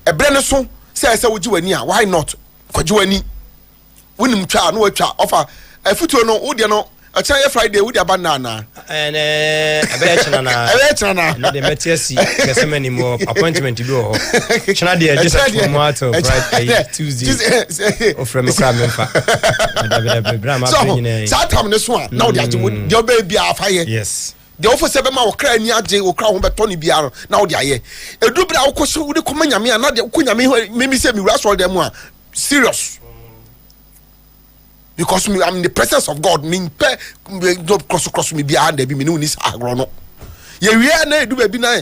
Ebre ne so say woji wani a why not kwaji wani wonim twa no watwa offer futu no wo de no a Friday wo de banana and abechana na no de metiasi kesemani mo appointment bi ho chana de just for moto right Tuesday of from Kramemfa and brama nyine so time ne so a now de age de oba bia afaye yes de ofo se be ma wo kra ni age wo kra ho beto ni bia now de aye edu bra wo koso wo de komanyame na de konyame memi se mi wura so dem a serious. Because I'm in the presence of God. Me cross me behind the me no nis agrono. Ye na do be na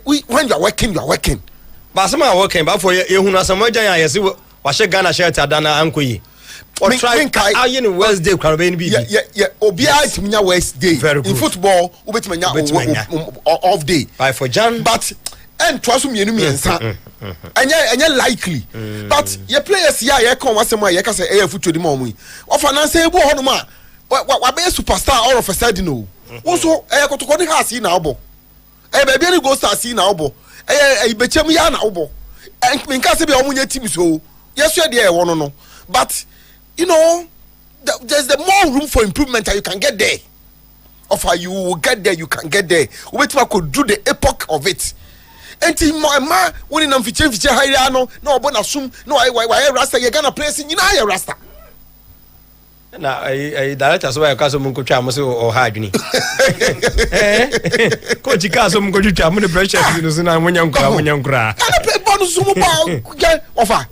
when you are working, you are working. But some are working, but for you who na Asamoah ya see wa she Ghana shirt adana ankoyi. Or try in Wednesday Caribbean be. Yeah, obia it mean Wednesday. In football, ubetmanya off day. By for Jan, but and trust me enemy ensa. Anya likely. But your players here ye come wasema ye ka say e football di mo mu. Of an say bo hono ma. Wa be superstar all of a sudden no. Also e kotoko ni ha see na obo. E be any go star see na obo. E bechem ya na obo. And me ka say be omunya team so. Yes you there e wono no. But you know there's the more room for improvement that you can get there. Offer you will get there, you can get there. Wait for could do the epoch of it. Enti ma woni na fiche haira no na obo na sum no why rasta ye gonna place nyina ye rasta na ai director so ya kaso mun ko twa mo se o ha adwini ko ji kaso mun ko twa mo ne pressure bi no so na munya nkura na play ball so mo ba offer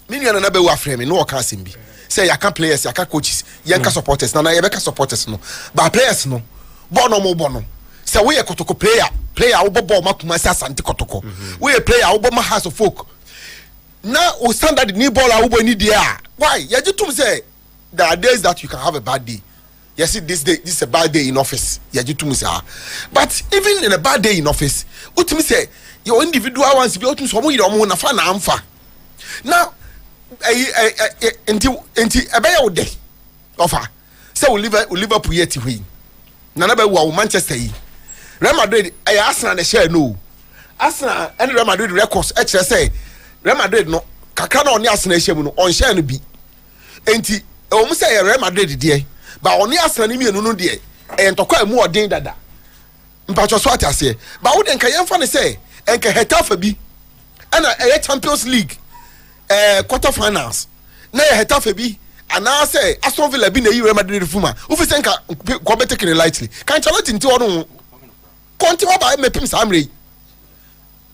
me nua na be wa frame no o ka asembi say ya can players ya can coaches ya can supporters na ye be ka supporters no but players no ball no mo ball no say we ye kotoko player player wo ball makuma sa Asante Kotoko we a player wo ma House of Folk now o standard ni ball a wo ni dia why you just to say there are days that you can have a bad day. You see, this is a bad day in office. You just to say, but even in a bad day in office, what me say your individual ones be out to some you don't want na amfa. Now, until a better day offer. So we Liverpool yet we. Nana be wo Manchester yi. Real Madrid Arsenal na share no. Arsenal and Real Madrid records actually say Real Madrid no kakra na oni Arsenal share mu no on share no bi. Enti o mu say Real Madrid dey but oni Arsenal ni mienu no dey e ntokwa emu odin dada. Mpacho so atase. Ba wo den kan yemfa ne say enka Hetafe bi ana Champions League quarter finals na Hetafe bi ana say Aston Villa bi na Real Madrid fuma ufi senka ko be taking lightly kan challenge nti onu konti ba me pim samre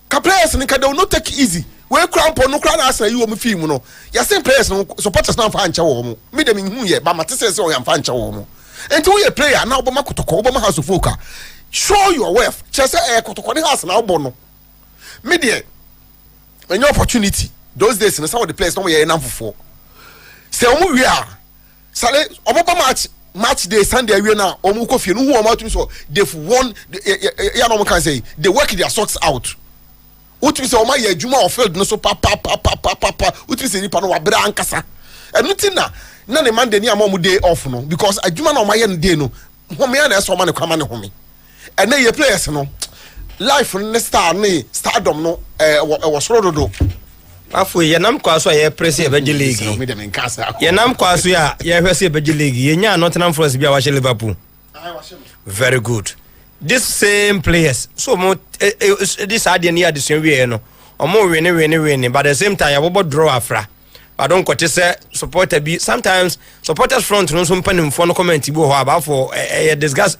ka players ni ka do not take easy we cramp no kra na Arsenal yi wo me film no ya say players no supporters na fa ancha wo mo me dem hu ye ba mate say o ya fa ancha wo mo enti wo ye player na obama kotoko obama House of Folk show your worth chese kotoko ni house na obo no me dey any opportunity those days no some of the players no ye na for say omo wi a sale obaba match day Sunday we na omo ko fie no hu omo atumi so they've won ya no can say they work their socks out utumi say omo ye adwuma of field no so pa utumi say nipa no wa bra ankasa enuti na ne Monday ni am day off no because adwuma na omo ye no day no home ya na so omo ne kwama ne home and ye players no life ne star ne stardom no was rododo afu ye nam kwaso ye press ye beje league ye nam kwaso ya ye hwese beje league ye nya Nottingham Forest bia wa Liverpool very good this same players so mo this ade ne addition we no omo win but at the same time ya bobo draw afra but don't quote say supporter be sometimes supporters front no so mpanim fo no comment bi ho about for discuss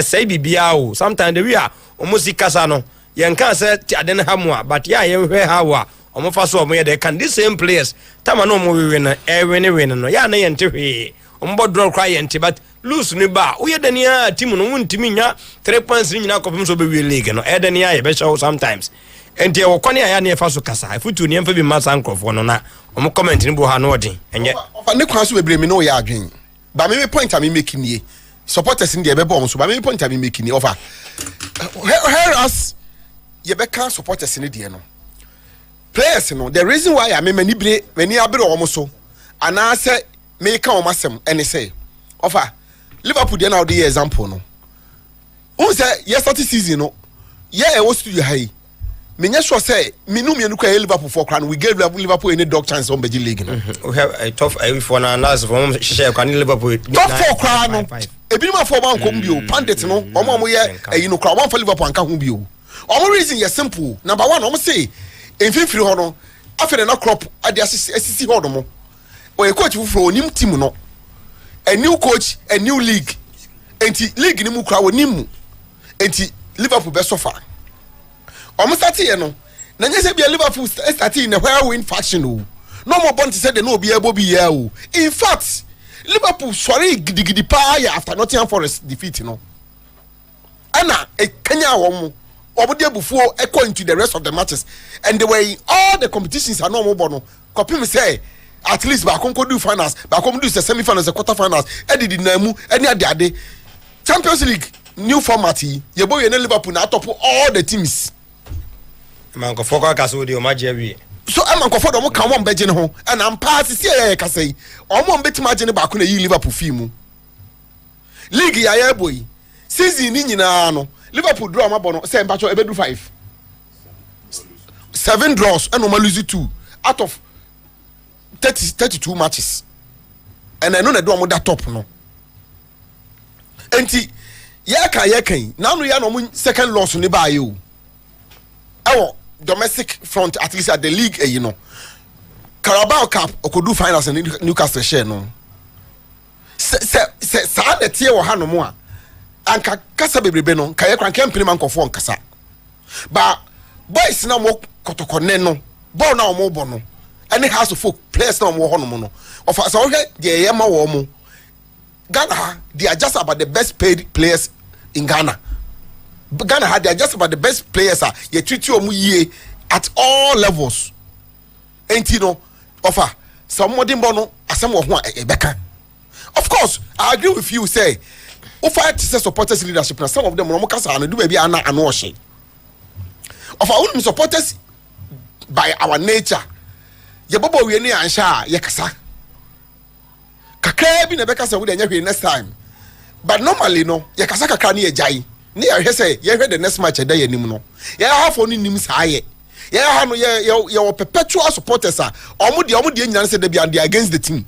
say bibia o sometimes the we are almost kasa no ye nka say ade ne ha mo but ya ye hwe ha wa omo fa so omo ye de can these same players tama no omo we na win no ya na ye nte hwe omo bo draw cry nte but lose ni ba wo ye de nia team no wuntimi nya 3 points ni nyina kopem so be we league no e de nia ye be show sometimes enti e wo kwani aya na ye fa so kasa futu ni emfa bi ma san crofo no na omo comment ni bo ha no odin enye ne kwa so bebre mi no ya adwen ba me point am making ye supporters in the be bo so ba me point am making ye over us ye be can supporters in the no players no the reason why I many bre many abre omo so ana say me ka omo asem ene say offer Liverpool dey now the example no who say yesterday season no yeah was to you high me nya sure say me no me kwa Liverpool for crown we gave Liverpool any dog chance on Beji league no we have a tough for na last for share kwa Liverpool top 4 crown no ebi ma for ban kom bio pandit no omo ye you know crown one for Liverpool anka ho bio omo reason is simple number 1 omo say enfifiri ho no afere na crop ade asisi ho no mo o coach fu onim team no a new coach a new league enti league ni mu kra wonim mu enti Liverpool be suffer omo start here no na nyese bia Liverpool start in a where win faction no more born to say they no be able be here o in fact Liverpool sorry gidigidi pa ya after Nottingham Forest defeat no ana e Kenya wo obodi abufuo echo into the rest of the matches and they were in all the competitions are no more bono copy me say at least ba konko do finals ba konko do semi finals quarter finals e did na mu any ade Champions League new format ye boy na Liverpool na top all the teams man ko foko ka so di o maje wi so am ko fodo mo kan won beje ne ho and am pass see e ka say o mo beti maje ne ba ko na yi Liverpool fimu league ya ya boy season ni nyina no Liverpool draw ma bono say mpacho e be do 5 7 draws and no lose 2 out of 32 matches and I know na do am that top no enti ya kan now no ya no second loss ni ba yo ewo domestic front at least at the league you know Carabao Cup okodu finals in Newcastle share no se sa na tie wo ha no mo a anka kasa bebrebe no kaye kran campaign man kofo nkasa ba boys na mo kotokone no ball na mo bo no any House of Folk players na mo ho no mo no of so we dey yema wo mo Ghana they are just about the best paid players in Ghana Ghana had, they're just about the best players. You treat you at all levels. Ain't you know? Offer somebody bono as some of one Becca. Of course, I agree with you. Say, offer to say supporters leadership. Now some of them and do maybe Anna and washing. Of our own supporters by our nature. Yabobo we ni ansha yakasa. Kakra bi na beka say we dey next time. But normally no, yakasa kakra ni ejai. Ni ya say ye the next match dey anim no. Ya half oni nim sa ye. Ya ha no ye perpetual supporters omo de nyina say dey be against the team.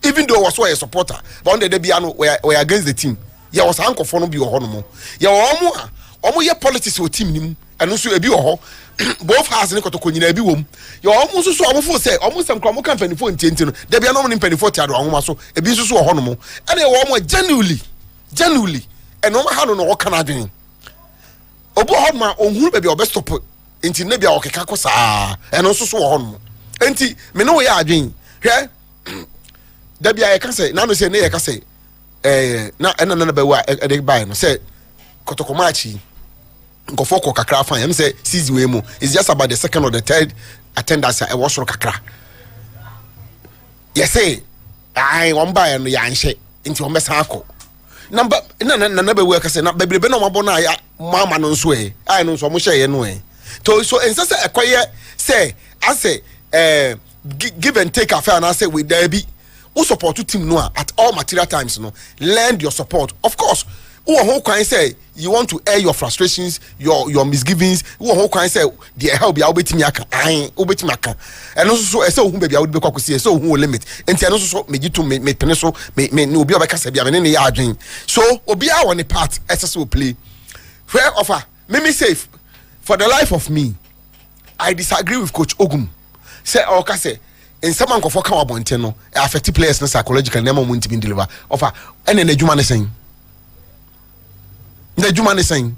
Even though was a supporter, but on the dey no we against the team. Ya was ankofo no bi wo ho no mo. Ya omo ye politics o team nim. And also ebi wo both has ne kotoko nyina ebi wom yo omo so omo say omo sam kra mo kan panifo ntenti no de bia no mo panifo tiado ahoma so ebi so wo ho no mo ene wo omo genuinely and no ha no no kan adwen obo ho ma onhuru be bia obe stop enti ne bia okeka ko saa ene so wo ho no enti me no ye adwen hwe de bia ye ka say na no say ne ye ka say na ena na be wa e de bai no say kotoko machi Nkofoko kakra fan am say season we mu it's just about the second or the third attendance e was kakra yes say ai won buy no ya nhye nti o mesa akọ number na be we ka say na bebrebe no mabo na ya mama no nso ai no nso mo hye no to so ense say ekoye say I say give and take affair na say we there be who support team no at all material times no lend your support of course. Who can say you want to air your frustrations, your misgivings? Who can say the help ya obetimi aka obetimi aka and also so who baby I would be kwakusi so who limit and also so me gitu me peneso me no obi obeka se bia me ne ya adwen so obi a on the part SSO play fair offer me safe for the life of me I disagree with Coach Ogum say oka say in some ankofo kan wabonte no affect players no psychological na mo ntimi deliver offer ene na adwuma ne sen the Jumani saying,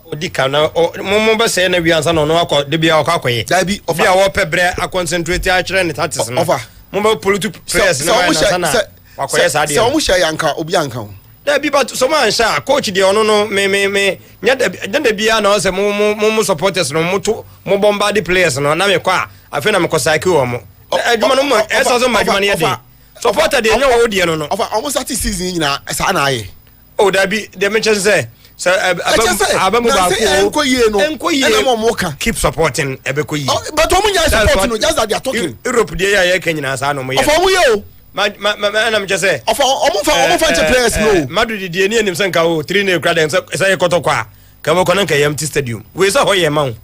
Odicana, Mumba say, and we answer no de be our cockay. Dabi of our pebre, a concentrated archer and it has over. Mumba political prayers, no, Samusha Yanka, Obianca. There be but so much, coach the ono me, yet then the piano, the Mumu supporters, no mutu, Mobombardi players, no, Namaqua, I feel I'm a Cosaico. I don't know, as also my money a day. Supporter, they know, Odiano, of almost 30 season, as an eye. Oh, that be the mention say. So, keep supporting Ebekoyi. But supporting just that they are talking. Europe, the Kenyan Sano. I'm just saying. Of players, no. Madrid, the Indian Sanka, 3 new cradles, say Kotokwa, Kamokonanka empty stadium. We saw Hoyamon.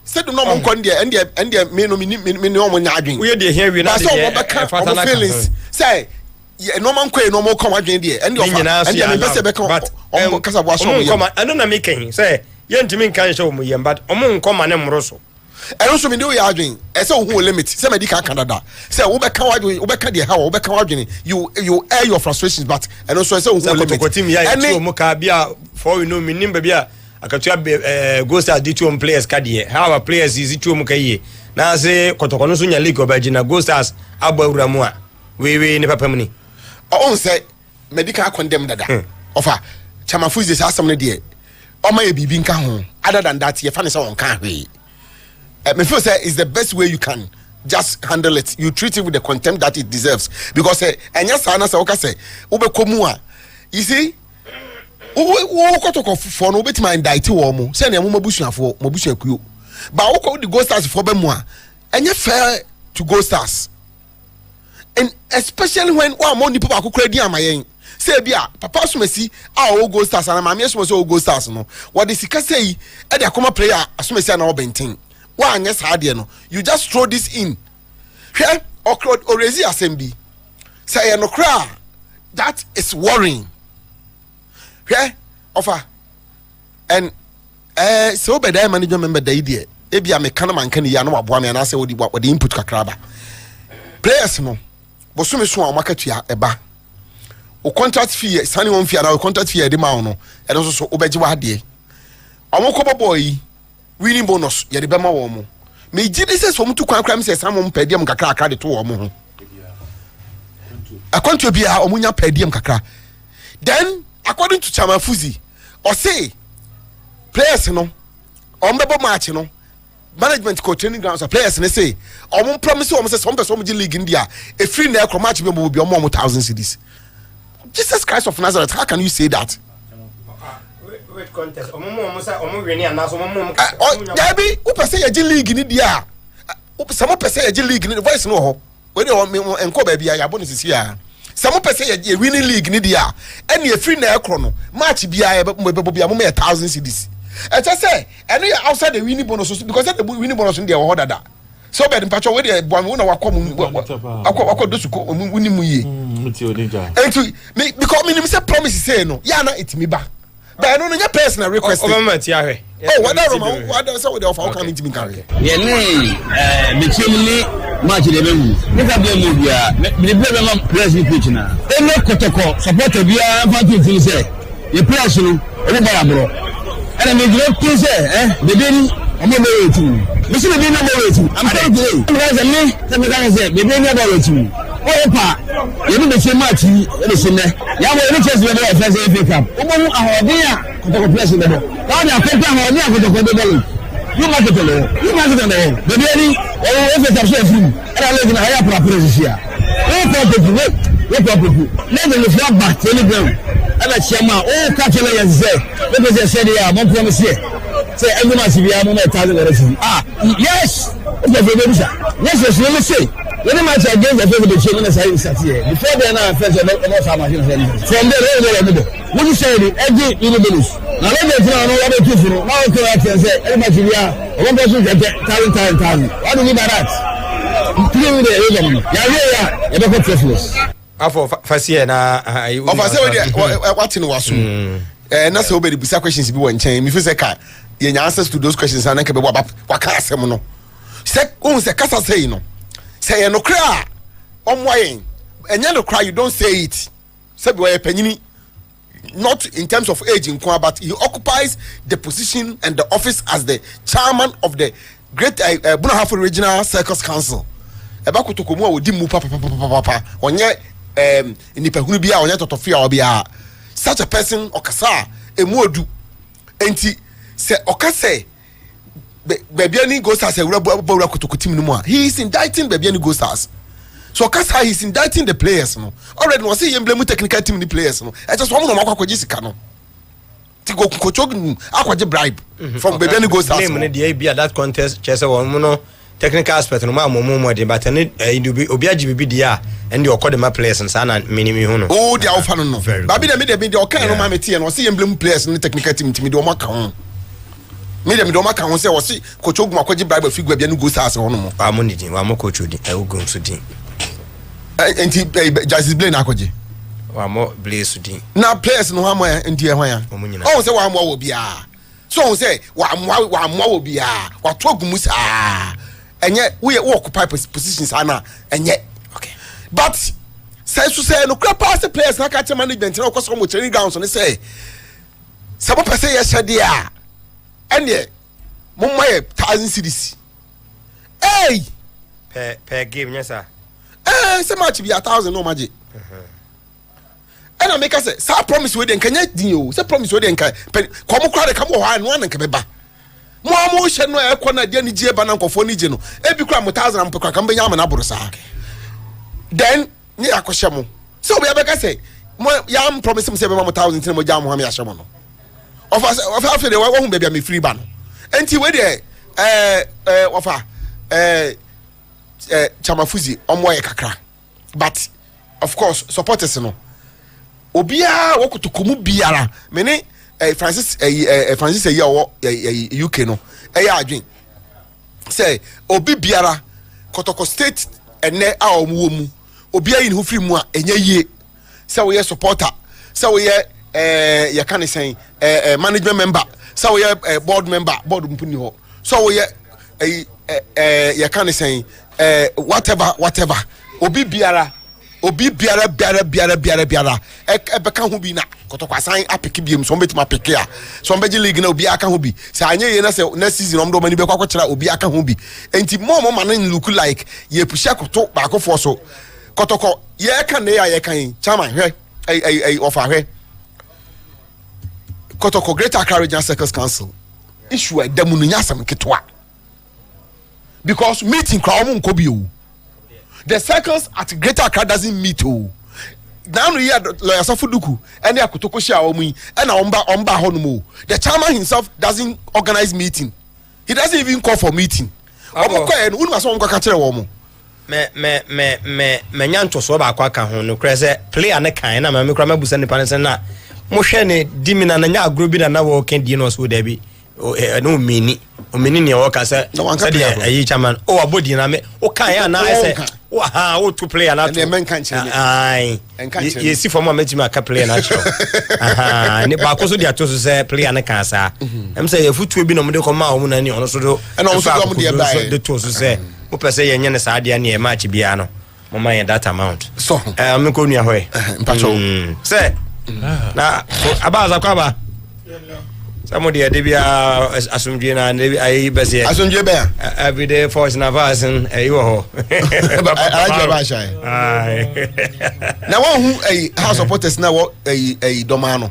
Said no one condia and the minimum. We are here, we are feelings. Say. No man quay no more come again there and but I don't making say Yentimin can show me but come and Rosso. And also me do ya doing so who limit say medical Canada say you air your frustrations but and also say for you know me bia akatua ghost as D2 players kadie how our players is D2 mukaye na say kotokono so nya league obagina ghost as abawuramu a we ne papamni on say medical condemn dada offer chamafu is asam ne de o ma ye bibi nka ho other than that ye fa ne say on kan hwe me feel say is the best way you can just handle it you treat it with the contempt that it deserves because enya sa na say o ka say wo be komu a you see wo kotoko for no betima indict wo mo say na mo mabusuakuo ba wo ko the Ghost Stars for be mo a enya fair to Ghost Stars. And especially when one more people are credit amayen say bia papa asumesi a Ghost Stars and mama asumesi Ghost Stars no what the sika say e dey akoma player asumesi na obenten one yes hard no you just throw this in here orezi assembly say no cry that is worrying here offer and so be that manager member the idea e bia me kana man kan ya no aboa me na say what the input kakraba players no bosome so a makatua eba o contract fee sani won fee na o contract fee de ma no e no so obeji wa de omokobo boy winning bonus ye de be ma wo mo me gidi se so mutu kwan kram se samom pediem kakra akra de to wo mo ho akonto bia omunya pediem kakra then according to Chama Fuzi or say players no ombebo match no management coach training grounds players they say promise say some person league India a free na match be 1,000 cedis. Jesus Christ of Nazareth, how can you say that? Wait contest winning and Gabi who per say a league in India some per say a league in the voice no when you enko baby ya bonus here some per say a winning league in India and a free na chrono match be 1,000 cedis. I just say, and they outside the winning bonus because the winning bonus in the order that. So bad in patch where the one will come. I could do so winning me. And to me because me say promise say no. Yana it me back. But I don't know your personal request. Oh, whatever. What does what of how coming to me carry? Yeah, me chimney match the memu. Never be media. Me be press pitch na. They no kotoko support be a to say. You press no. Bro. And I mean, please, the baby, I'm not married to you. Mr. Baby, I'm married to you. I'm telling you, the baby, I'm married to you. Oh, pa, you know the same match, listen there. You have a chance to be a first FA Cup. Our dear, press in the ball. Now, I can't tell how near to the ball. You must get alone. You must get alone. The baby, if it's a chef, and I live in a higher property here. Wait, let me fly back to the ground. And I chairman, catch a lawyer say, let me say, yeah, one promise here. Say, every month we are $1,000. Yes, yes, let me say. When the match against the favorite chairman as I sat here, before they are first, from there, what you say, every individual. Now, let me know what it is. Now, correct and say, every match we are, one person get 1,000. What do you mean by that? Clearly, yeah, you don't trust. After Fasia na what in was na so be the questions be one chain me feel say ka your answers to those questions and can be what can asem no say say kasa say no say no cry omwayen enya no cry you don't say it say be panyini not in terms of age in kwa but he occupies the position and the office as the chairman of the great Bunahafo Regional Circus Council eba kotokomu a odi mu papa onye nipa hunu bia onye totofia obia such a person okasa emuodu enti se okase bebiani go stars ewura kotokotim no mu a he is indicting bebiani go stars so okasa he is indicting the players no already no say emblem technical team the players no e just one no makwaje sika no ti go kochog akwaje bribe from bebiani go stars name no dey be at that contest chese won no technical aspect no ma mo dey but ne obi agibibi dia and the okode players and sana minimi hu no oh they are fan no baby dem dey okan no ma metie no say emblem players no technical team dey o maka ho me dem dey o maka ho say o si coach Ogum akwaje bribe figure bia no go stars ho no mo wa mo nidin wa mo coach odi Ogum so din enti Justice Blaine akwaje wa mo Blaze din na players no ha mo enti e hwan ya o say wa mo wo bia so o say wa mo wo bia wa to Ogum sa enye we occupy positions ana enye okay but say no crap pass the players na catch management na okoso mo training grounds on say sabo pese ye hye dia ene mo moye 1,000 cedis hey per game yes sir say match be 1,000 no maji and I make us say promise we den kanya din o say promise we den kan komo kra de kam wo ha no an kan beba mo hye no e kona dia ni gie ba na nkofo ni gie no e bi kra mo 1,000 am kra kam benya am na boro sa then ni akohye mo so we abeka say mo ya am promise me say be mo 1,000 tin mo ja mo ha me ahye mo no of de wo hu be bia me free ba no enti we de ofa chamafuzi omoye kakra but of course supporters no obia wo kutukumu biara me ni Francis UK no adwin say obi biara Kotoko State ene a omuwo mu obi ayi ne ho free mu a enye yie say we supporter say we ya kan say management member say we board member board mpuni ho so we ya kan say whatever obi biara ebeka ho bi na Kotoko asan apeke biem so betima apeke a so beji league na obi aka ho bi say anye ye na say next season omdo mani be kwakwa kira obi aka ho bi enti mo man look like ye pusha koto ba ko for so Kotoko ye kan na ye kan chairman hwe offer hwe Kotoko Greater Accra Regional Circles Council issue a demunya sam ketwa because meeting crowd nko bi o. The circles at Greater Accra doesn't meet o. Now we are lawyer Safuduku and they are Kotoko share omu and omba honumo. The chairman himself doesn't organize meeting. He doesn't even call for meeting. Omo and unu aso nko ka kire wo mo. Me nyanto so ba kwa ka ho no krese player ne kan na me kra mabusa ne pan na mo hwe ne dimina na nya agro bi na wo ken di no so da bi no mini ne wo ka se de ayi chairman o abodi na me o kan ya na se o ha o to player na to men kan chene ai ye si for mo metima ka player na cho aha ne ba ko so dia to so se player ne kan sa em se ye futu bi no mo de ko ma o mu na ni ono so do e no so do mo de ba de to so se mo pese ye nye ne sa de na e match bia no mo ma ye that amount so me ko nua hoye mpacho se na abaza kwa ba some de de bia asumdwe na ayi bese asumdwe be every day force na vasen ayi wo ho alaje ba shay na won hu ayi house supporters na wo ayi domano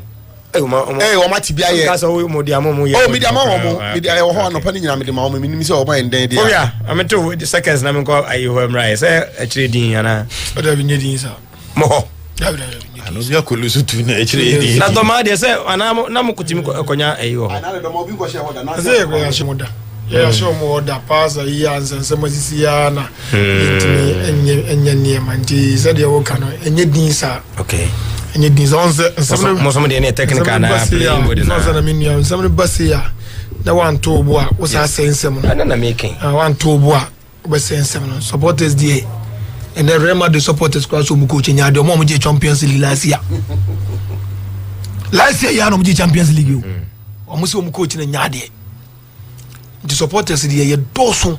o ma ti bia ye ka so mo dia mo ye o media ma mo media wo ho no pa ni nyina media ma mo minimi se o ma nden dia o ya ameto the seconds na me ko ayi ho mra se a chire din ana o da bi nyedin sa mo ano bia ko lusu tu na chire din na do ma de se ana na mo kutimi konya ayi ho ana do ma bi ko share hoda na se ko ya shimoda ya show mo order pass yi ansense masisi ya na ntimi enye ne manti se de wo kano enye din sa okay enye din sa mo so de ne technical na playing body na so na menu some basi ya na wan to bo a wo sa sensem no na making wan to bo a wo sensem no supporters dey and then Real Madrid supporters cross so mu coach nya de mo je Champions League last year ya no mu je Champions League o mo so mu coach na nya de the supporters dey ye doso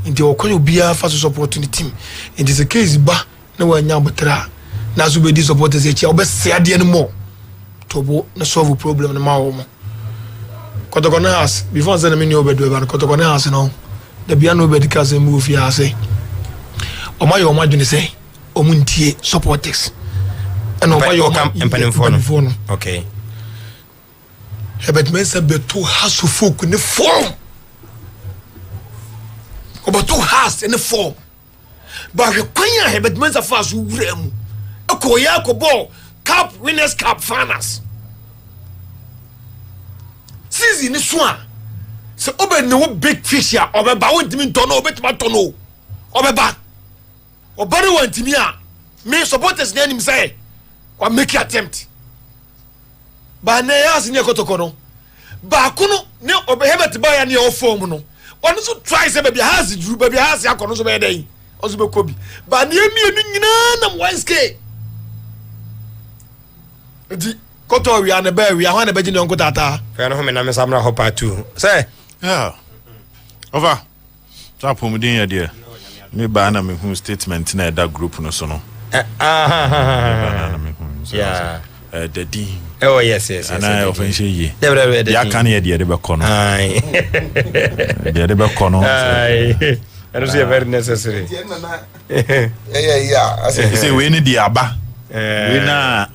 nti o kwanyo bia fa support the team and this case ba na wa nya botra na so be di supporters e chia obese ade no mo to bo na solve problem na ma wo mo Kotoko na house before say na me no obedo ba Kotoko na house no the bia no obedi ka say move fi ase o ma yo ma dwene say o mu ntie supporters and o ma yo empanimfo no okay Hebet men say beto house folk ne form obato house in the form but kwanya Hebet men say fa so wura mu akoya ko ball cup winners cup finals season ni so a se obe ne wo big fish ya obeba won timi ntono obetuma tono obeba obare won timi a me supporters ne anim say wa make attempt ba na ya se ne Kotoko no ba ko no ne obe Hebet ba ya ne o form no one so try say baby has drew baby has akono so be dey ozo be kobi ba na emienu nyina na mwanske di Koto we an be we a wan be gine onko tata fe no me na me samra hopa too say yeah over tap mu din ya de me ba na me hu statement na that group no so no yeah the din oh yes and I offense ye ya kan ye de be kono ai de be kono ai and it's very necessary yeah I say we need the aba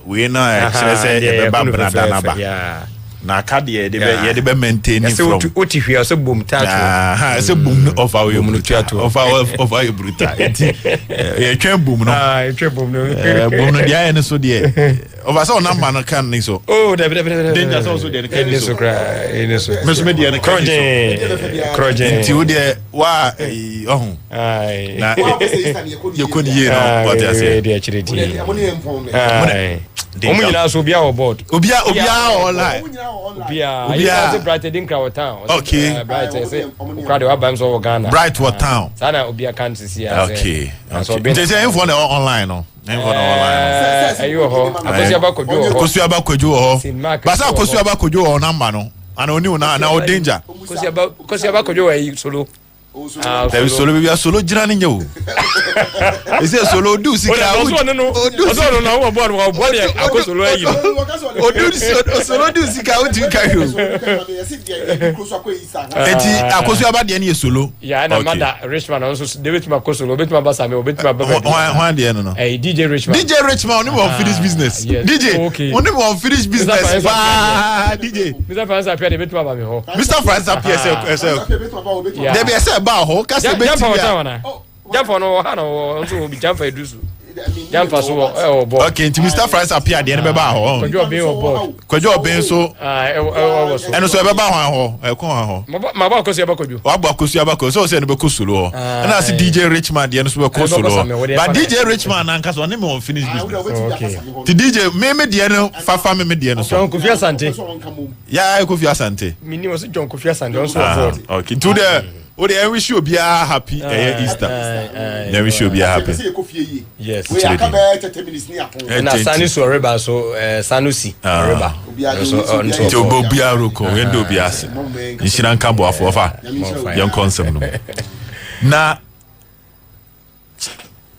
we na say e be ba brada na ba na ka de de be maintain from oti hwe so bom tato say bom of our brutal of our brutal e twen bom no e twen bom no bom no dia ene so de over so na man kan ni so oh de danger so de kan ni so ene so me so me de kroje ti wo de wa ohun ai na ye ko ni no what I say de chiriti omu nyina so bia o board obia online obia say bright din crowd town okay bright say crowd wa bam so Ghana bright what town sana obia kan see okay they say info online no info online ayo ho akosi abakojo ho basa akosi abakojo ho number no ana oni na o danger akosi abakojo wa solo There is solo we are solo jirani nyo. He say solo do sika. Ozo no wo board wo board ya akosolo ayi. Solo do sika o ti carry. Eti akoso aba de na solo. Ya na mada Richmond also David Makosolo, bet mabasa me, bet mababa. One de no. Eh DJ Richmond. DJ Richmond only unfinished business. DJ only unfinished business. DJ. Mr. Francis appear de bet mababa me ho. Mr. Francis appear say. There be say ba ho ka say bet ya. Jamfa no ha no so bi jamfa edusu. Jamfa so bo. Okay, nti Mr. Francis appear de be ba ho. Kwajo ben o board. Kwajo ben so so. Eno so be ba ho e ko ho. Ma ba kosi abakwadwo. Wa ba kosi abakwadwo so say no be kosolo ho. Na say DJ Richmond de no so be kosolo. But DJ Richmond na nka so ne me unfinished business. Okay. Ti DJ me de no fafa me de no so. John Kofi Asante. Ya Kofi Asante. Minimo so John Kofi Asante on so board. Okay. To the I wish you be happy Easter. I wish you be happy. Yes. And Sanusi Oreba so Sanusi Oreba. So Bobia Roko wendo bi ase. Nshira nka bo afofa. Yon concept no. Na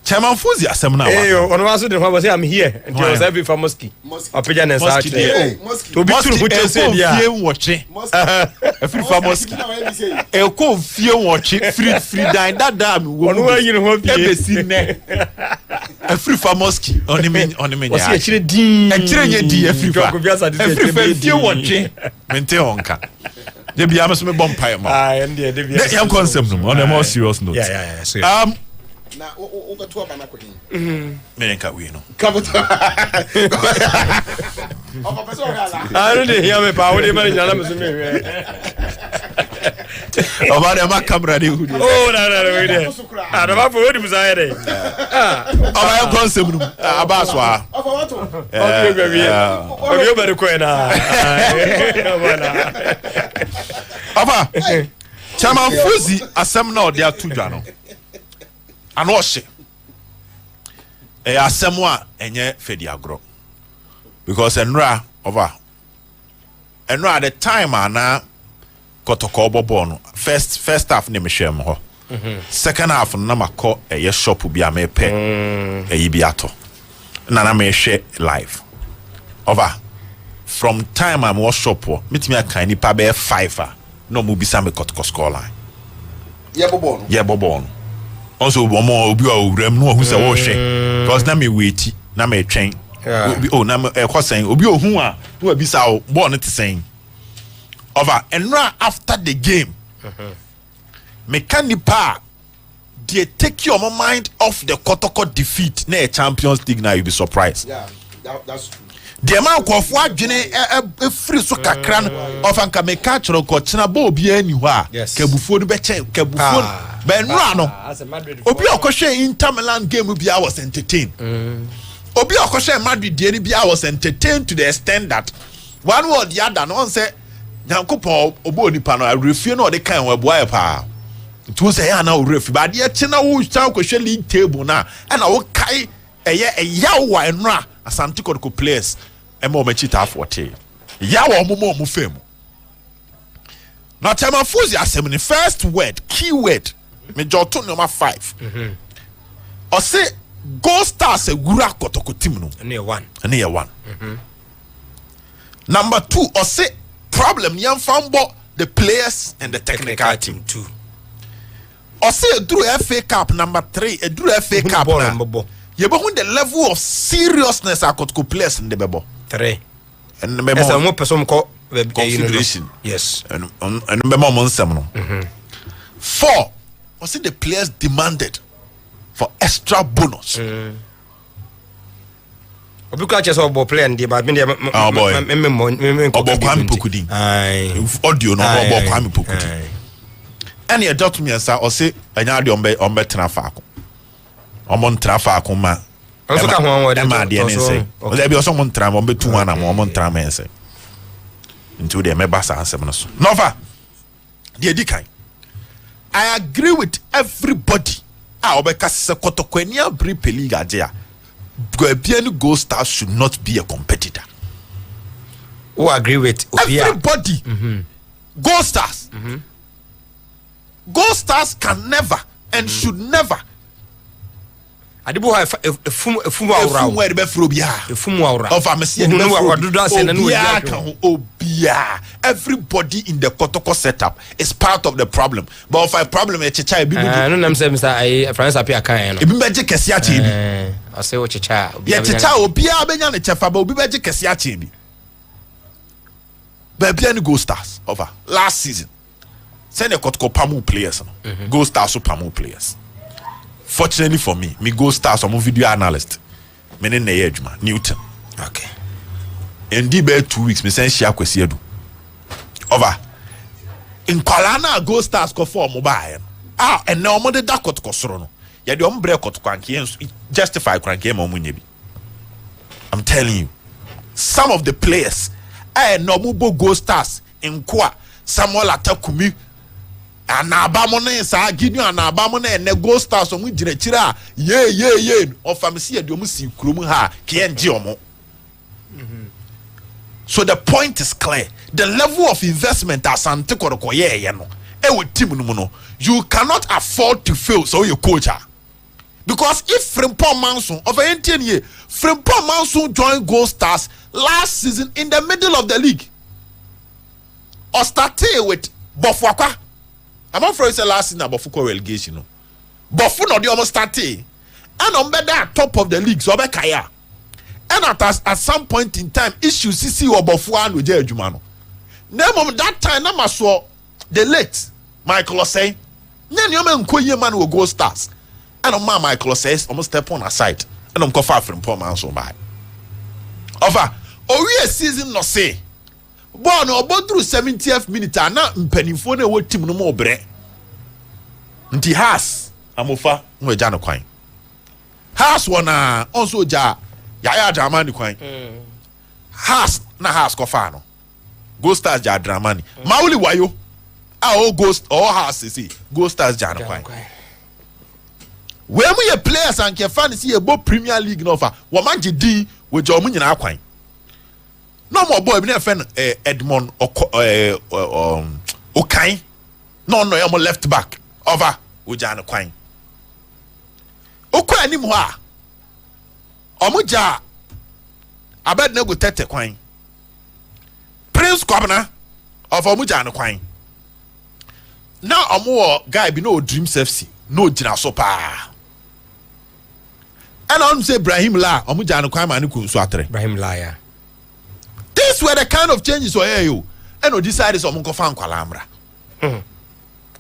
Chairman Fuzi asem na wa. Eh ono waso de ho say I'm here. Until was every for mosque. Opeja na sa. To be true who tell say dia. Fie watch. Every for mosque. E ko fie watch free dine that dam wo. Ono wa yin ho fie. E be si ne. Every for mosque. Oni me ya. O se chire din. E chire nye di every for. Every fie watch. Mente onka. They be ameso me bompa ma. Ah, and they be. That concept no on a more serious note. Yeah. Na o ga to aba na kwin. Me nka we no. Kabuto. O papa so ga la. Ah, no dey hear me pa, we dey manage na me so me. O ba dey ma camera dey hu. Oh, no, we dey. Ah, no ba for we dey musa dey. Ah, o ba yon concept no. Aba so a. O fa wato. O be be. O be be ko na. Aba. Chairman Fuzi asem na o dey atudwa no. Ano hye asem a enye fedi agro because enra over enra the time ana kotoko bobo no first half ne mehwem ho second half na makọ shop bi a mepe bi ato na mehwe live over from time am wo shop metimi akan ni pa be 5 a no mu bisa me kotoko score line ye bobo no also obi owuram no hu se wo hwe because na me wait na me twen na me ekosen obi ohun a no abisa o ball no tesen over and after the game mechanipa they take your mind off the Kotoko defeat na Champions League now you be surprised. Yeah, that's true. The man kwofo adwene free so kakra no of anka me ka chiro ko chena ba obi ani ho a kabufuo no be chen kabufuo benra no obi okohwe Inter Milan game bia was entertained obi okohwe Madrid die ni bia was entertained to the extent that one word the other no say nyankopon obo nipa no refie no de kan we boy pa to say ya na o refi ba de chena wo chan kohwe league table na na wo kai yawa enra Asante Kotoko players emo mechita afote yawa omo mo fam na Chairman Fuzi asem ni first word keyword me joto number 5 o say goal stars egura Kotoko team no ne 1 number 2 o say problem yan fambo the players and the technical team 2 o say eduru FA Cup number 3 eduru FA Cup na you know the level of seriousness I could players in the bebo 3 and as a more person call consideration yes and memo monsem no 4 was it the players demanded for extra bonus obuka chese obo player ndi ba me obo Kwame Pokudi audio no obo Kwame Pokudi and you doubt me answer or say anya de ombe tena faako omon trafa akoma onso ka ho wode ma de nense o da bi oso mon tra mo betu wana mo mon tra mense into the member answer no so nova the edikan I agree with everybody obeka se Kotoko eni abri peliga dia Guabian Gold Stars should not be a competitor. Who agree with everybody Gold Stars Gold Stars can never and should never. Adibo ha efumu awra. Efumu ebe frobia. Efumu awra. Of amesi obia. Everybody in the Kotoko setup is part of the problem. But if a problem e chicha e bibi. No nam say Mr. France apia kan no. E bibi beje kese a che bi. I say o chicha. Ye chicha obia benya ne chefa ba obi beje kese a che bi. Baby and Gold Stars over last season. Send a Kotoko Pamu players. Gold Stars so Pamu players. Fortunately for me Gold Stars I'm a video analyst. Meaning na Ejuma Newton. Okay. And be 2 weeks me send share kwesi edu. Over. In Kwalana Gold Stars ko for mobile. And now mo de da Kotoko soro no. Ya de ombre Kotoko anke justify kranke ma omunye bi. I'm telling you. Some of the players no mubo Gold Stars in Kwa Samuel Atakumi and Abamone sa Ginu and Abamone and Gold Stars on which Chira ye of Famisia Domusi Krumuha Kien Giomo. So the point is clear. The level of investment as Antikoroko yano. You cannot afford to fail so you coach her. Because if Frimpong Manson of 18 years, Frimpong Manson joined Gold Stars last season in the middle of the league. Or started with Bofuaka. I'm afraid it's the last season Bofuko relegation. No. Bofu no the almost started. And on better top of the league, so Kaya. And at some point in time, issues CC or Bofuan with Jumano. Name of that time, I saw the late Michael say, Then you man will Gold Stars. And on Michael says, almost step on aside. And I'm far from poor man so bad. Over, we a season no say. Born or born through 70th minute, and now Pennyphone what team no more bre. And he has Amofa, no Jano Quine. Has one also Yaya Dramani Quine. Has na has Cofano. Gold Stars Ja Dramani. Mauli Wayo. Our ghost or has see. Gold Stars Jano Quine. When we are players and can fancy about Premier League no offer, what D with your money in our coin. No more boy, we never Edmond Okai. No, I'm left back over with Jan Quine. Okai ni moi. Omuja. I bet no good tete Quine. Prince Governor of Omuja and Quine. Now a more guy be no Dreams FC, no Jina Sopa. And I'm say Brahim La, Omujano Kwama and Kunswatre. Brahim La, yeah. These were the kind of changes where you and we decided on Munkofan Kalambra.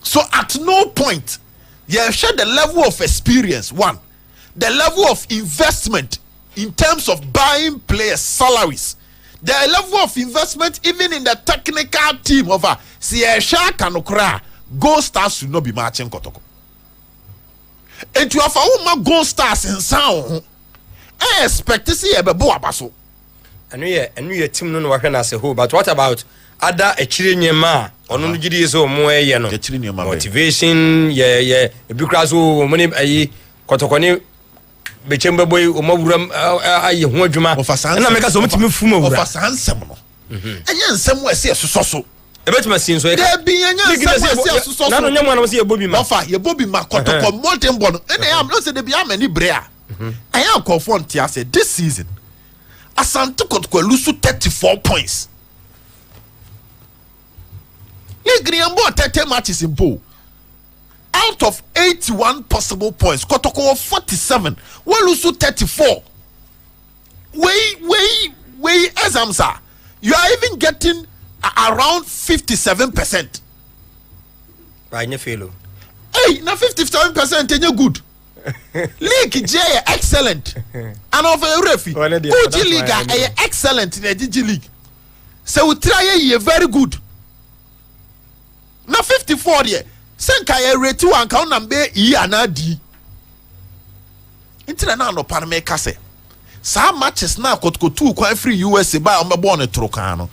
So at no point you have shared the level of experience, one, the level of investment in terms of buying players' salaries, the level of investment even in the technical team of a Sierra Kanokra, Gold Stars should not be matching Kotoko. And you have a Gold Stars in sound. I expect to see a bebo abaso. And we team no working as a whole. But what about other Echirinyema? Or no Gidi so more motivation, yeah. Because money a Kotokoni Bechemba boy or Moburam Juma of a and I make us so to fumo of a handsome. And yes, somewhere see us so. A better machine, so there be a young one was here, Bobby Maffa, your Bobby Makotoko, Molten Bon, and I am not said to be many brea. I am confronted, I said, this season, Asantoko lose 34 points. You agree on 30 matches in pool. Out of 81 possible points, Kotoko 47, we lose 34. Way, as I'm saying, you are even getting around 57%. Right, you feel. Hey, now 57% and you're good. League J excellent. And of a referee, OG League excellent in the DG League. So we try a very good. Now 54 year. Senka rate to one count number E and a D. Interna no paname kase. Some matches now could go to quite free USA by on the bonnet trocano.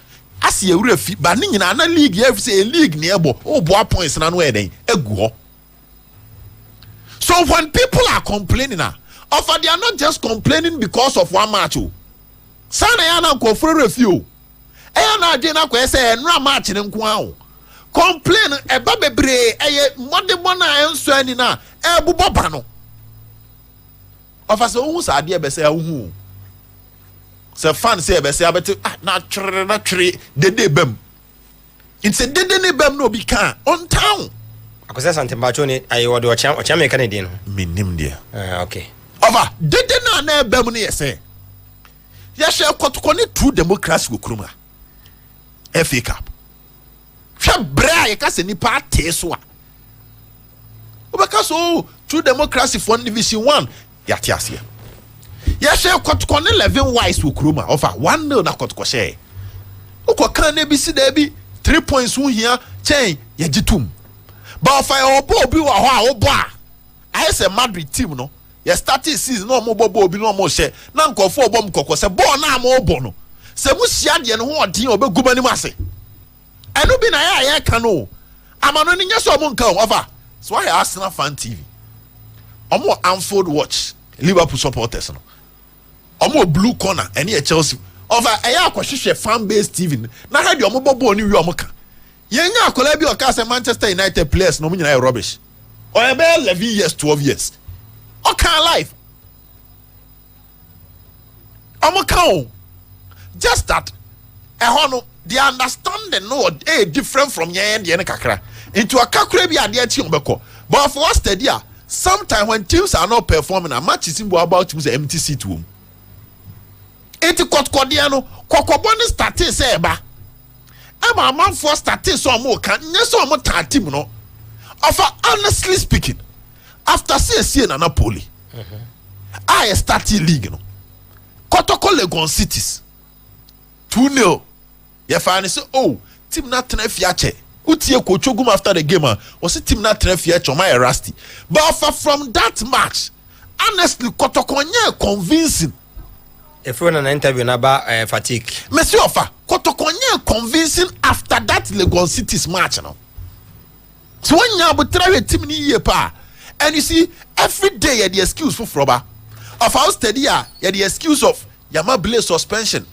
As ye refi, but in another league, you have say a league nearby. Oh, boy, points and wedding. So when people are complaining now, offer they are not just complaining because of one match. Sana yana go for review. Ayana dina ko say no match in kwao. complain eba bebre eye modern na enso ani na ebubo ba no ofase ohun sa ade ebese ahun se fan se ebese abete na twere dede bam it's a dede ne bam no bi kan on town akose sante bacho ni ayi wode ocha me Canadian minim dia okay over dede na bam no yese ya she kotoko ni true democracy go kruma FA Cup hwe bra ye ka se nipa ate so a obeka so true democracy for division 1 ya te ase ya she kotoko ni 11 wise go kruma over 1-0 na kotoko she ukwa na bi si da bi 3 points hu hia chen ya gitum ba fa obo bi wa ho a obo a ayese Madrid team no ya started season no mo bobo obi no mo she na nkofo obo mkoko se ball na mo obo no se mu sia de no ho odin obeguma ni ase enu bi na ya ka no amano ni nyeso mo nka over so I Arsenal fan TV omo Anfield watch Liverpool supporters no omo blue corner ene Chelsea over eya akwahwehwe fan base TV na ha de omo bobo ni wi omo ka yenya akola bi o ka se Manchester United players no mo nyina rubbish o e be 11 years 12 years okay life omo just that no the understanding no different from yen the kakra into a kakra bi ade ati obeko but for us steady sometimes when teams are not performing a match is about to the empty seat room it kotkodian no kokoboni starting say ba ama man for starting so mo kan nyeso mo ta team no offer honestly speaking after say na Napoli I starting league no kotoko Legon cities 2-0 ya find say team na tenafiache utie kochogum after the game was team na tenafiache my rusty but from that match honestly kotoko nye convincing if we na interview na ba fatigue monsieur offer kotoko nye convincing after that Legon cities match no so when you have try team ni ye pa and you see every day you the excuse for froba of our steady you the excuse of Yama Blaze suspension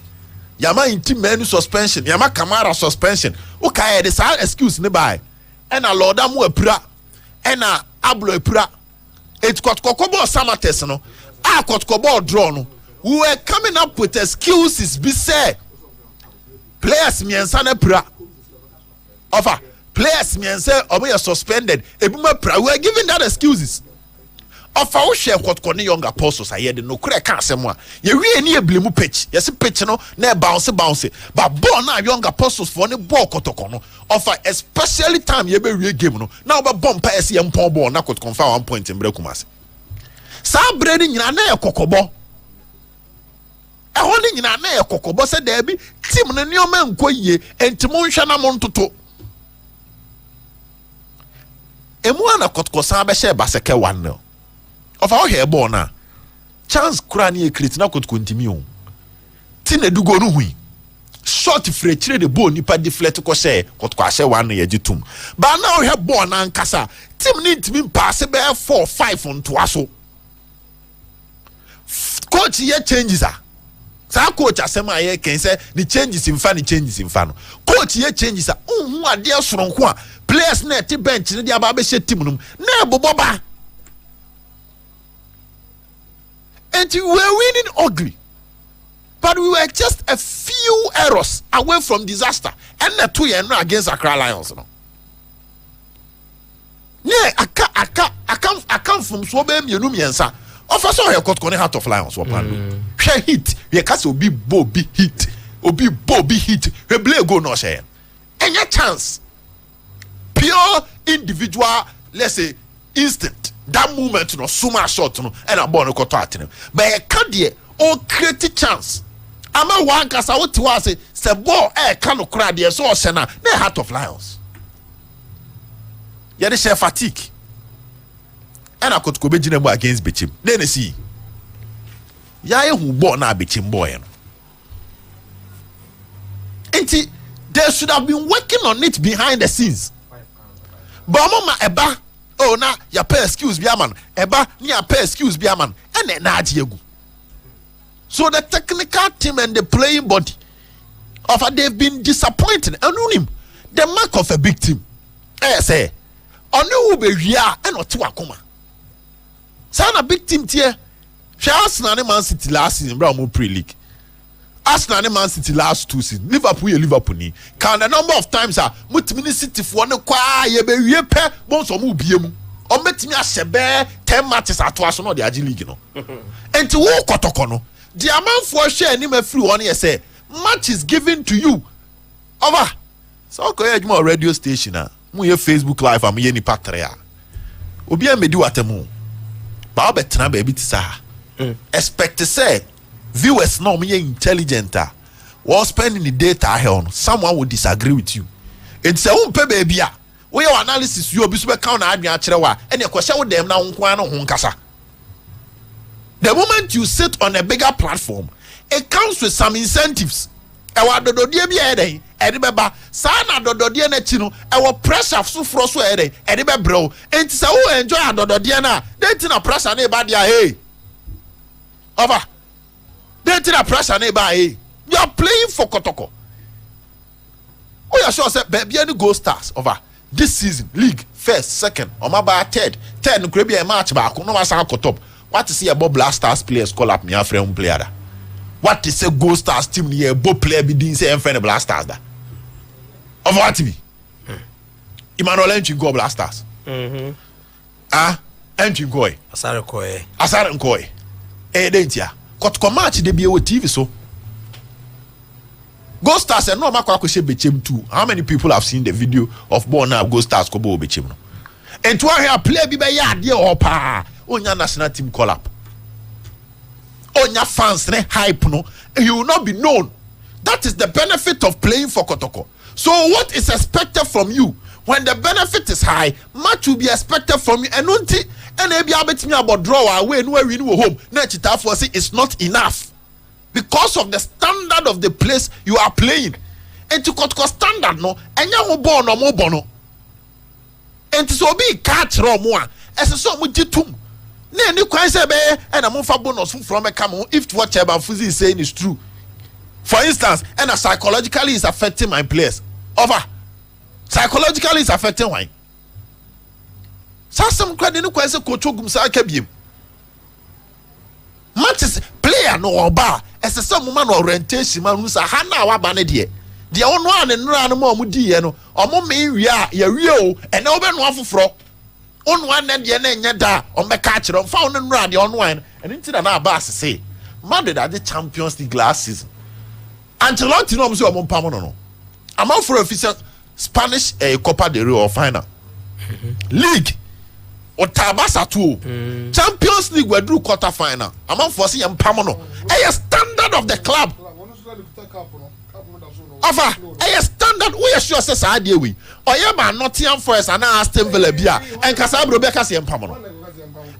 Yama Intimenu suspension Yama Kamara suspension okay the same excuse nearby and a Lord Amu epura and a Ablo epura it got kokobo samates no a got kobo draw no we were coming up with excuses be say players miensa na pura offer players miensa omo suspended ebuma pura we were giving that excuses offer wo share kotkone young apostles ayede no kure ka asem a ye wie ni eblemu pitch yes pitch no na bounce but ball na young apostles for ne ball kotoko no offer especially time ye be wie game no na oba bomb pa ese ye mpon ball na kot confirm 1 point mbre kumase sa bre ni nyina na ye kokobo e ho ni nyina na ye kokobo se da bi team no nioma nkoyie entimo nhwa na mo ntoto emu ana kotkosa be share baseke 1-0 of our hair born na chance krani e create na kontimi o ti na dugo no hui short free chire the ball nipa deflect ko share kotko ahye 1 ye gitum ba na o hair born na nkasa team need to be pass be 4-5 on to aso coach ye changes sa coach asema ye ken say the changes in fa no coach ye changes hu ade soronko a players na ti bench ne dia ba be she team num na boboba. And we were winning ugly. But we were just a few errors away from disaster. And the 2 years against Accra Lions. No? Yeah, I come from Swabem Yenumiansa. Officer, I got Heart of Lions. Share hit. We can't be Bobby hit. Obi Bobby hit. We play go no share. And your chance. Pure individual, let's say, instinct. That moment, no, suma shot, no, and a born ko to but a candy or create chance. Ama one cast out to us, say, ball, cano cry, dear, so sena, the Heart of Lions. Yet share fatigue. And I could go against Bichim. Then you see, Yaya who born now Bichim boy. And they should have been working on it behind the scenes. But mama eba. Oh, na ya pay excuse be a man. Eba ni ya pay excuse be a man. And na diegu. So the technical team and the playing body of they've been disappointed. And the mark of a big team. say onu wo be hwia e no te wakoma sana big team tie hwa Arsenal ne Man City last season bra mo pre-league Arsenal and Man City last 2 seasons. Liverpool ni. Can the number of times mutimi City for no kwa ye be wie pe bon so mu bie mu. O metimi ahye 10 matches ato so no the Agi League no. Enti wo kotoko no. The amount for share ni ma free one ye say match is given to you. Over. So ko ye juma radio station mu ye Facebook live am ye ni patre a. Obi a medi watemu. Ba obetena ba bi ti sa. Expect to say viewers no me intelligent while spending the data here someone will disagree with you. It's a umpe baby we your analysis you obi so be count na adwen akere wa ene kwese wo dem na nko an ho nkasa. The moment you sit on a bigger platform it comes with some incentives. E wa dododie bi e den e de beba sa na dododie na chi no e wo pressure so fro so e den e de bebrew enti se wo enjoy dododie na dey na pressure na e ba dia hey over. They did a pressure neighbor. You are playing for Kotoko. Oh, you sure say baby any goal stars over this season. League first, second, or my bar third. Third could be a match back. No one say top. What to see about Blast Stars players call up me a friend player? What to say goal stars team here? Both player be didn't say friend Blast Stars da. Of what to be? Emmanuel entry go Blast Stars. Entry go. Asare koe. Asare koe. Dentia. Kotoko match de be o TV so. Ghost Stars and no makwa kwese bechem too. How many people have seen the video of born now Ghost Stars ko bo bechem no? And to here play bi be ya de o pa. Onya national team call up. Onya fans ne hype no. You will not be known. That is the benefit of playing for Kotoko. So what is expected from you? When the benefit is high, much will be expected from you. And unti and maybe I bet me about draw away no we no home. Na chita for say it's not enough. Because of the standard of the place you are playing. And to Kotoko standard no, enya ho ball no mo bono. And to so be catch raw more. As so mu jitum. Na ni kwan say be and am fa bonus from a come if whatever Fuzi is saying is true. For instance, and psychologically is affecting my players. Over. Psychologically is affecting why. Some credit no kwese coach ogum sa akabiem. Matches player no oba as some man orientation man who's a hana wa ba ne de. De ono an nra no ma omudi ye no. Omo me wia ya wie o ene obe no afoforo. Onu an de na nya da o me ka kire fa ono nra de ono an. Ene nti na ba asese. Madrid are the Champions League last season. Ancelotti no so omo pam no. Amount for official Spanish Copa del Rey or final. League or Tabasa too. Champions League we drew quarter final. Amount for see Pamono. A standard of the club. A standard we are sure says idea we. Or yeah man Nottingham Forest and Aston Villa bia and Casabro Becca see Pamono.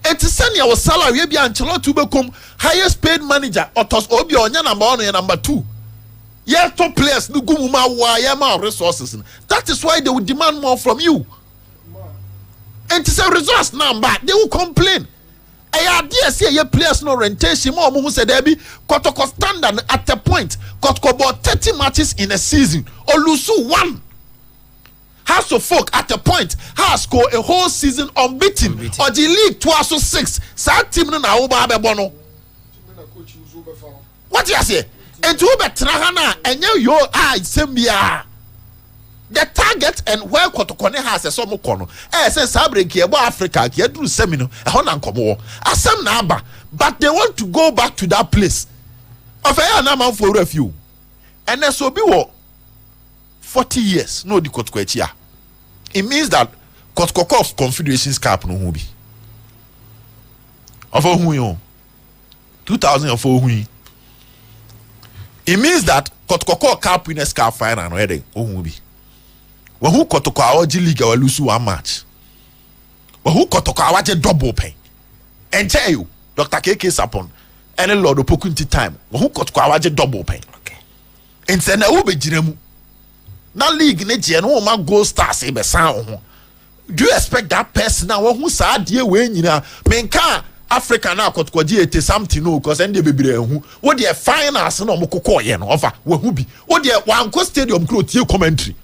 And to send your salary be Ancelotti become highest paid manager or tos obi on number 1 and number 2. Yeah, top players no go ma resources. That is why they will demand more from you. And to say resource number, they will complain. I idea say your players no orientation more who said there be Kotoko standard at a point. Kotoko about 30 matches in a season or lose 1. Has to folk at a point has scored a whole season unbeaten. Or the league 2-6. Sa team na oba bono. What you say? And to betrahana and you sembia. The target and where Kotoko has a somo kono. Says Sabre here about Africa, here do seminar, a honan como, a some naba, but they want to go back to that place. Of a number for review. And then so be 40 years, no the Kotoko. It means that Kotoko of Confederations Cup no hubi. Of a huyo 2004 it means that Kotoko Cup winners cup final no ede ohubi. Wa hu Kotoko awaji league wa lose 1 match. Wa hu Kotoko awaje double pay. And tell you Dr. KK Sapon any Lord Opoku time. Wa hu Kotoko awaje double pay. Okay. And say na wo be jiremu. Na league ne je no ma goal stars e be san ho. Do you expect that person na wo hu sa de we nyina menka Africa na Kotoko ete something no because end bebre hu wo de finals na omokoko ye no over wo hu bi wo de wanko stadium close tie commentary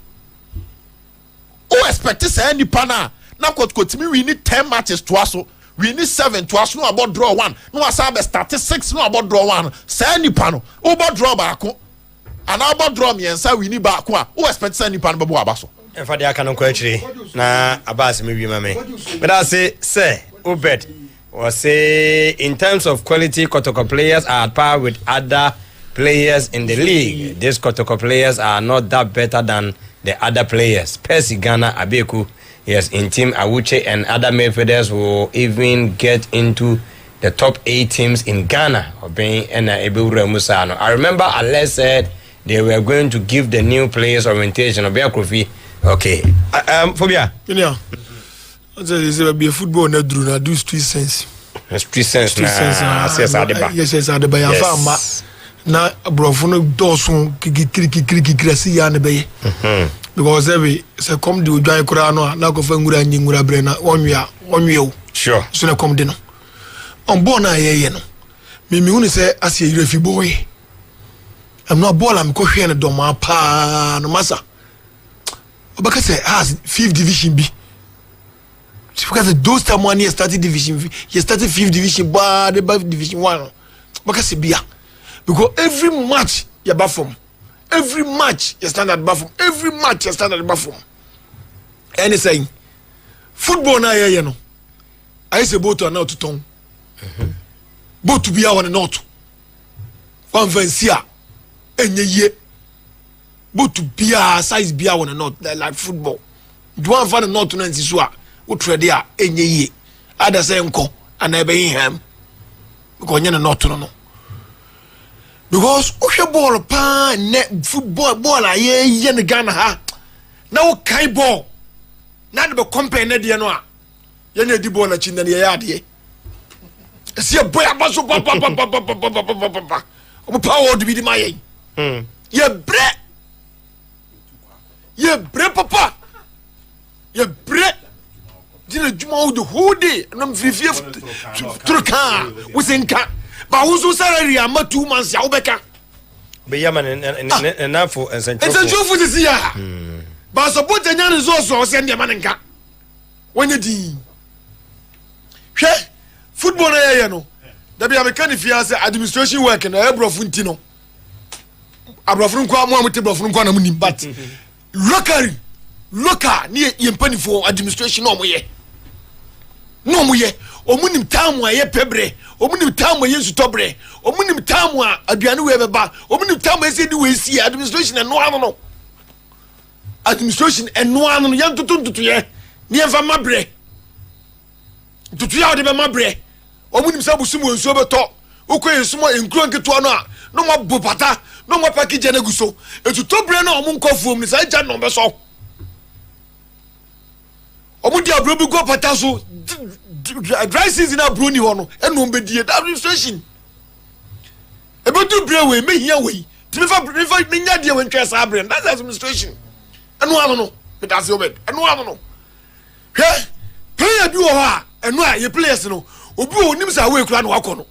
who expect say nipa na kotimi we need 10 matches to us. We need 7 to us. No about draw 1. No asabe start 6. No about draw 1. Say nipa no. About draw baako. And about draw me and say we need baako. Who expect say nipa no babo abaso. If I can actually na abas me bi mame. But I say Obed or say in terms of quality, Kotoko players are at par with other players in the league. These Kotoko players are not that better than the other players. Percy Ghana Abeku. Yes, in Team Awuche and other midfielders will even get into the top 8 teams in Ghana. I remember Alex said they were going to give the new players orientation. Okay. Phobia. Yeah. It's be a football na drew na do street sense. Street sense. Yes, Adeba. Yes. Na brofo no dosun kiki ya ne beye. Because every say come the udwan kura no na ko fa ngura nyi ngura bre na onwe sure so na come de no on ball na ye no me hu say as ye refi boy I'm not ball am ko hwe ne do ma pa no masa obaka say has 5th division B because those time one year started division he started 5th division but the 5th division 1 obaka say bia because every match you perform. Every match you stand at bathroom. Every match you stand at the bathroom. Anything. Football na ye no. I say both are now to tongue. Both to be our not. One vencia. Enye ye. Both to be our size be our not like football. Do one fan not to nancy swa. Utre dia enye ye. Ada say nko anebe him. Because you not to no. Because o ball pa net football ball aye ne Ghana ha na o kai ball na de compare ne de no a ye na di ball na chi na ye ade se boy abaso pa o power do be di my ye bre papa ye bre dina juma o de hode na mfifie truka wusenka ba wuzu salary ama 2 months ya obeka be yaman enafo ensanchofu this year ba support anya resource o se ndema nka wonye di hwe football na ye no da bia meka ni fiase administration work na ebrofu nti no abrofu nko amu amute brofu nko na mu nim but local ni ye mpani for administration no mo ye omunim tamu aye pebre omunim tamu aye sutobre omunim tamu aduane we beba omunim tamu ese di we si administration eno ano no administration eno ano yan tutu ye ni enfa mabre tutu ya de be mabre omunim sabusu mo nso beto ukoye sumo enkuro nketo no a no mo bopata no mo package na guso etutobre na omun kofuom ni sa ja no be so omudi abrobi go pata so dry season na bruni hono eno mbedie administration ebedu brewe mehia we timifa menya de we ntwa sa bre that's administration eno ano no that's obed eno ano no he player bi wo ha eno a ye players no obi onim sa we kura no akọ no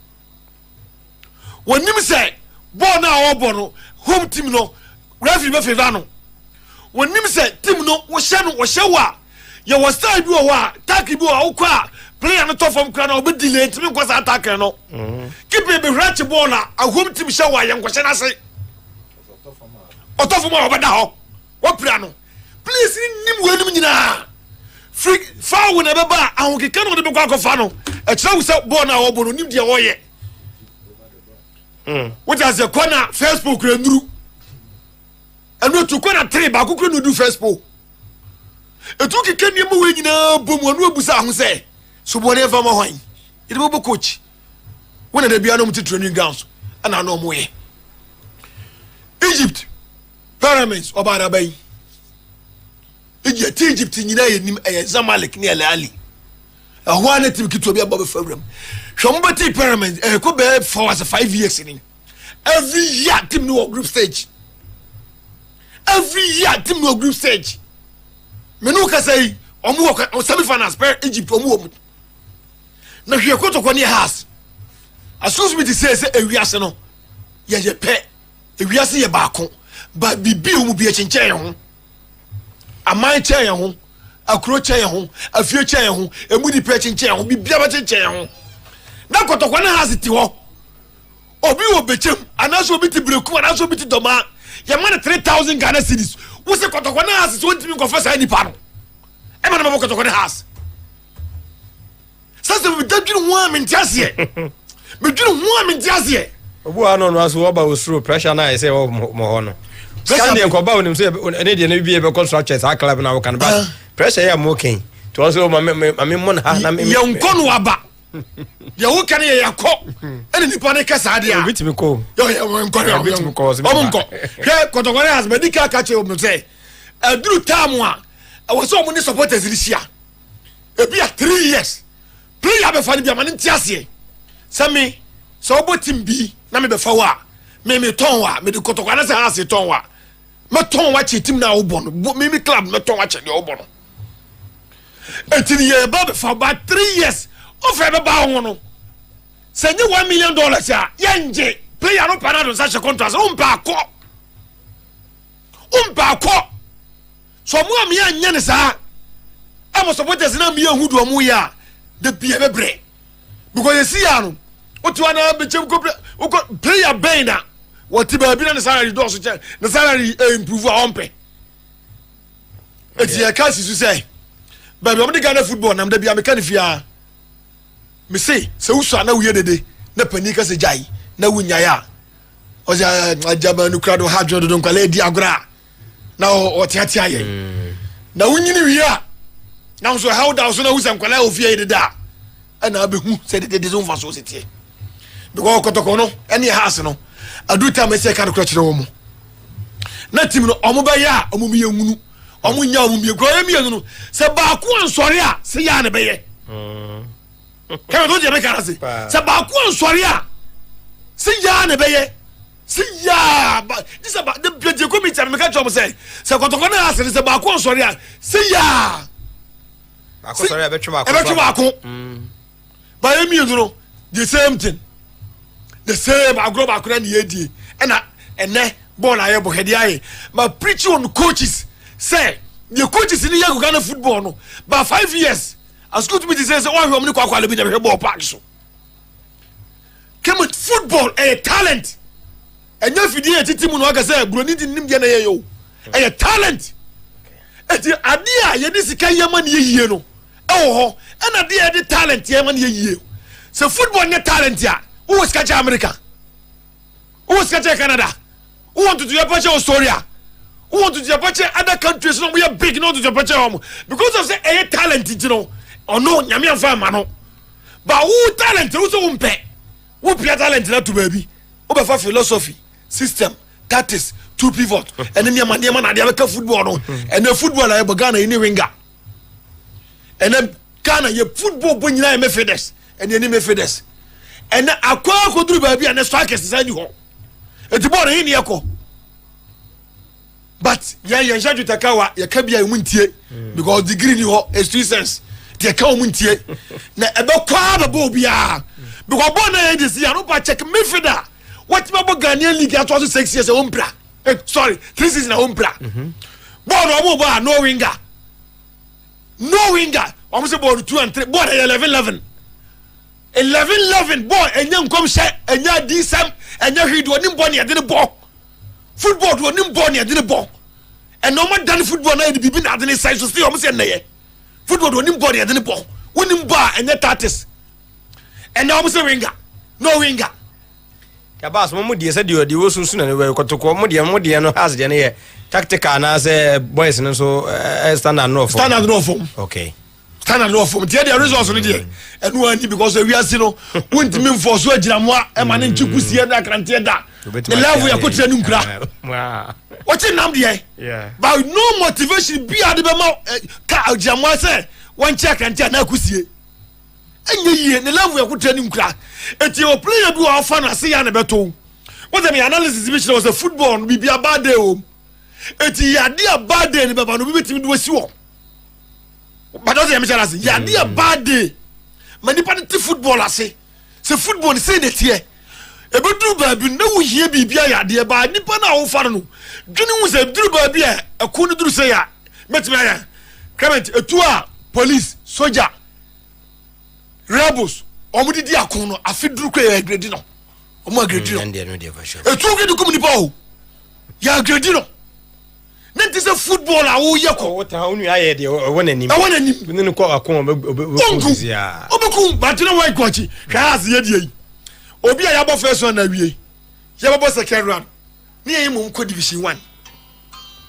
wonim say ball na obo no home team no referee be favor no wonim say team no wo hye wa ye was style bi wo ha tackle bi wo kwa player no to from kra na obi delay timi kwasa attack no keep be ratch ball na a home team hye wa ye nkwhye na se otofo ma obeda ho wo pra no please nim wenim nyina free foul na beba ahokeka no de be kwa kofa no e kira wo se ball na wo bo no nim de wo ye what has the corner first poke nduru enu to corner 3 ba kokoro no do first poke etu keke ni mo we nyina bom anu abusa ho se so bo ne fa ma hwan ide bo coach wona da bia no mti training grounds ana no mo ye Egypt pyramids obara bay Egypt nyina ye nim Zamalek ni Al Ahly ahwa na tim kito bia bo be fawram hwomba pyramids ko be for 5 years in every year team no group stage menu ka say omu semi finals per Egypt omu na hwe ko to ko ne has asus me say ewiase no ye pe ewiase ye ba ko ba bibi omu bi chenchen ho aman chen ho akuro kyɛn ho afie kyɛn ho emu di pɛ kyɛn ho bibia ba kyɛn ho na kotokwa na has ti ho obi wo bechem anaso obi ti breku anaso obi ti doma ya man 3000 Ghana cedis wo se kotokwa na has so ntimi confess ni pa no e ma na mo kotokwa na has sasa we dadwiri ho amentiase me dwiri ho amentiase obu ano no aso oba osuro pressure na I say mo ho no Sunday nkoba onim say ene de na bibie be constructors a club na wo kan ba pressure ya mo ken to also ma me mo na na me ye nkono aba ye wo kan ye yakọ ene nipa ne kasa de a bitimi ko yo ye nkono bitimi ko nko he kotokore has medical catch o me say aduru time a was so many supporters this year e bia 3 years player be fa ni bia ma ntiase sami so obo team bi na me be fa wa me ton wa me de kotokore na say has ton wa me ton wa che team na wo bo no me club me ton wa che de wo bo no etini ye ba be fa ba 3 years o fe be ba ho no se nye $1 million a yenje player no panado sa che contract o mpa akọ so mo am ya nya ne sa am supporters na me ahudu omu ya de bia bebre because you see ya no o ti wana be chem ko player bena what ti ba bi na salary do so che na salary improve a ompe eti ya kasi su say baby am de Ghana football na me bia me kan fia me say se usu na wuye dede na pani ka se jai na wunya ya o ja ajaba nu krado ha jodo don kwale di agora na o tiatia ye na wunyini wiya na so how down so na usan kwale ofie dede a na abehu se dede zo mfa so setie because kotoko no ene house no adu time se ka kro kire wo mu na team no omo ba ya omo mi yengunu omo nya omo mi ekro mi yengunu se ba ku ansori a se ya ne be ye kama do je be kara se ba ku ansori a se ya ne be ye se ya ba this about the budget committee me ka chom say se kotoko na ase se ba ku ansori a se ya ba ku ansori a be twema ko ba emi yengunu the same thing the same agro ba kuna ni yedie ene ball aye bo hedi aye ma preach on coaches say the coaches in the Ghana football no by 5 years as good to me say one home ni kwa kwa le bi na ball park so come with football a talent enya fidie titi mu no ga say broni di nim je na ye yo a talent eti ade a ye di sika ye ma ne yie no ho na ade ye di talent ye ma ne yie so football ne talent ya who was catch America? Who was catch Canada? Who want to do a patch Australia? Who want to do a patch other countries? No, we are big, not to do a patch home because of the talent, you know, or no, Yamian Famano. But who talent? Who's a pay? Who pay talent not to baby? Over for philosophy, system, tactics, 2 pivot, and then your man, the football, and the football I have Ghana in the winger, and then Ghana, your football when you are Methodist, and your name Methodist. And akwa ko duru baby and strikers inside you eti ball hin yeko but ya shaju takawa ya kabia muntie because degree ni ho students they ka muntie na ebe kwa ba bo bia because ball na dey see no pa check midfielder what ma bo Ghanaian league at 6 years ompra sorry 3 seasons na ompra ball no mo no winger almost ball 2 and 3 ball 11 boy enya nkom hye enya disam enya hwido onim ball ne de ball football do onim ball ne de ball and no more than football na de bibi na de size so see o mo se neye football do onim ball ne de ball onim ball enya tactics and now mo se no winger ya boss mo die se de wo sunsun na ne we kotoko mo de no has de ne ye tactical na say boys no so standard no form okay standard no form tie the results no dey enu ani because we are see no won't mean for so agiramoa e ma ne nchikusie da krante da the level ya kotre ni nkura wow what in nam dey yeah but no motivation be ade be ma ka agiramoa say one check krante na kusie enye yie the level ya kotre ni nkura eti o player do offer na say ya na beto what the analysis which was a football be a bad day o eti ya dia bad day ni baba no bi betimi do si wo but don't say me say ya dia bad day mani pa ti football ase se football say de tie e be duru ba bi na wo hie bibia ya de ba nipa na wo fa no dwene wo se duru ba bi e ko no duru say ya metime ya Clement etua police soldier rebels omudi di akon no afiduru ko ya grade no omo grade no etu grade ko mnipa o ya grade no nanti se football a wo yeko wota onu aye de wona nim ninu ko akon obezia obeku batena wai kochi class ye die obi a yabo first one na wie yabo second round ni yin mum ko division 1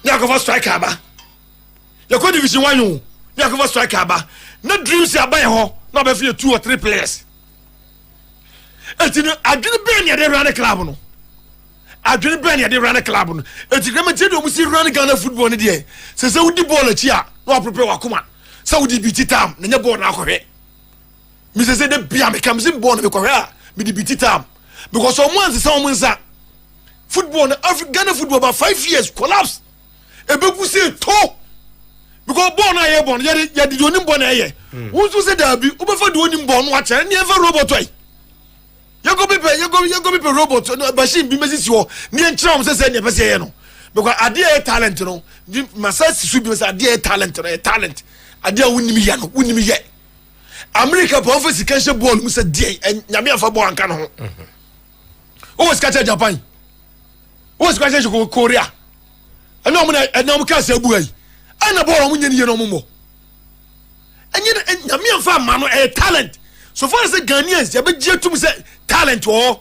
ni akova striker ba ya ko division 1 yo ni akova striker ba na dreams ya ba ho na be fie 2 or 3 players etino adwene ben ya de run club no adwene ben ya de run club no etino me tede omusi run Ghana football ni de se wudi ball achi a no prepare wakoma se wudi biti tam na nya ball na akohwe mi se de bia me kam sim ball na me kohwe a me di biti tam because someone say someone say football na Ghana football about 5 years collapse ebeku se to because ball na ye ball ya di onim ball na ye won so say da bi obefa di onim ball no wa chere ni ever robot oi you go be robot machine bi message wo ni entra say ne pese ye no because ade talent no masasi su bi say ade talent no talent ade wonimi ya no wonimi ye America po office kan she ball mu say die nyame afa ball anka no ho o was catch Japan o was catch Korea eno mu ka say bu ai ana ball mu nyeni ye no mo enye nyame afa ma no talent so far as Ghanaians ya be jetum say talent o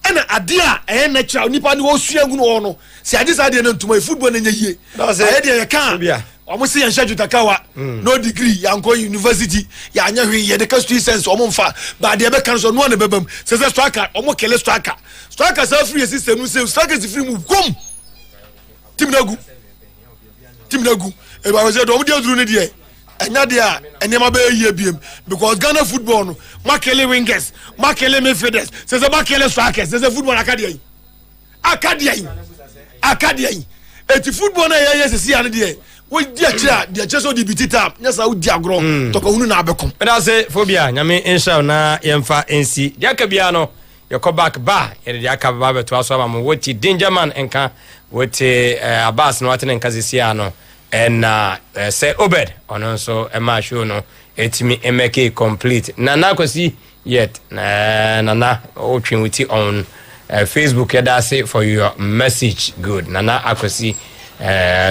ena ade a natural nipa ni wo suagu no no se ade sa de na ntuma football na nyie e de ya kan omo se yan shaju takawa no degree yanko university ya anya hwe ye de ka street sense omo mfa ba de be kan so no na bebam se striker omo kele striker sa free system no se striker is free move kom tim nagu e ba we say do omo de duru ne de enya dia enema be ye biem because Ghana football no makele wingers makele midfielders se makele strikers se football akadia eti football na ye se ane de we dia kira dia cheso di bitita nya sa udi agro to ko hunu na abekom e da se phobia nyame insha na yemfa ensi dia ka bia no ye ko back ba ye dia ka ba beto aso ba mo woti danger man enka woti Abbas no atene nka sisia no and say Obed on so Emma show no etimi make complete na kwasi yet na watching with you on Facebook ya say for your message good na akwasi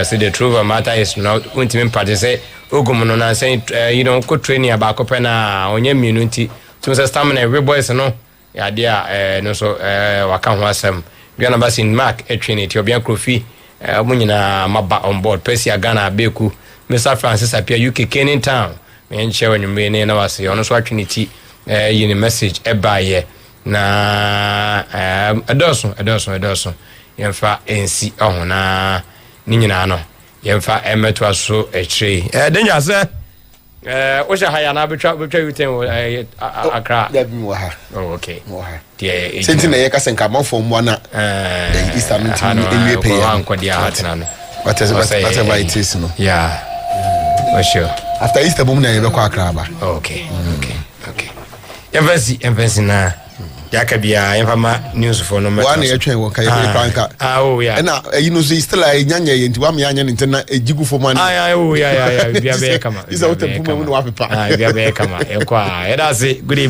so the truth of matter is not ultimate party say ogomo no say ko training about ko na onye immunity so say stamina every boys no ya dia no so waka ho asem bia na basin mark training ti obia krofi munyina maba on board Persia Ghana Beku Mr Francis appear UK Kenin Town me nche wanyumbe ne na wase ono so atwiniti yini message ebaye na edoso yemfa ensi ohuna ni nyina no yemfa emeto aso echire denya se o sha haya na betwa uten Accra da bi mo ha okay mo ha tie sentina ye ka senka manfo mo na Easter meeting enwe pe ya anko dia hatena no whatever it is no yeah for sure after Easter boom na ye be kwa Accra ba okay embassy na yakabia yemfama news for no one ye twen won ka ye pranka oh yeah na you know say still nyanya ye nti wa me anya ntina ejigu for man oh yeah bia be kama is out tempo mu no wa pepa bia be kama e kwa e da say good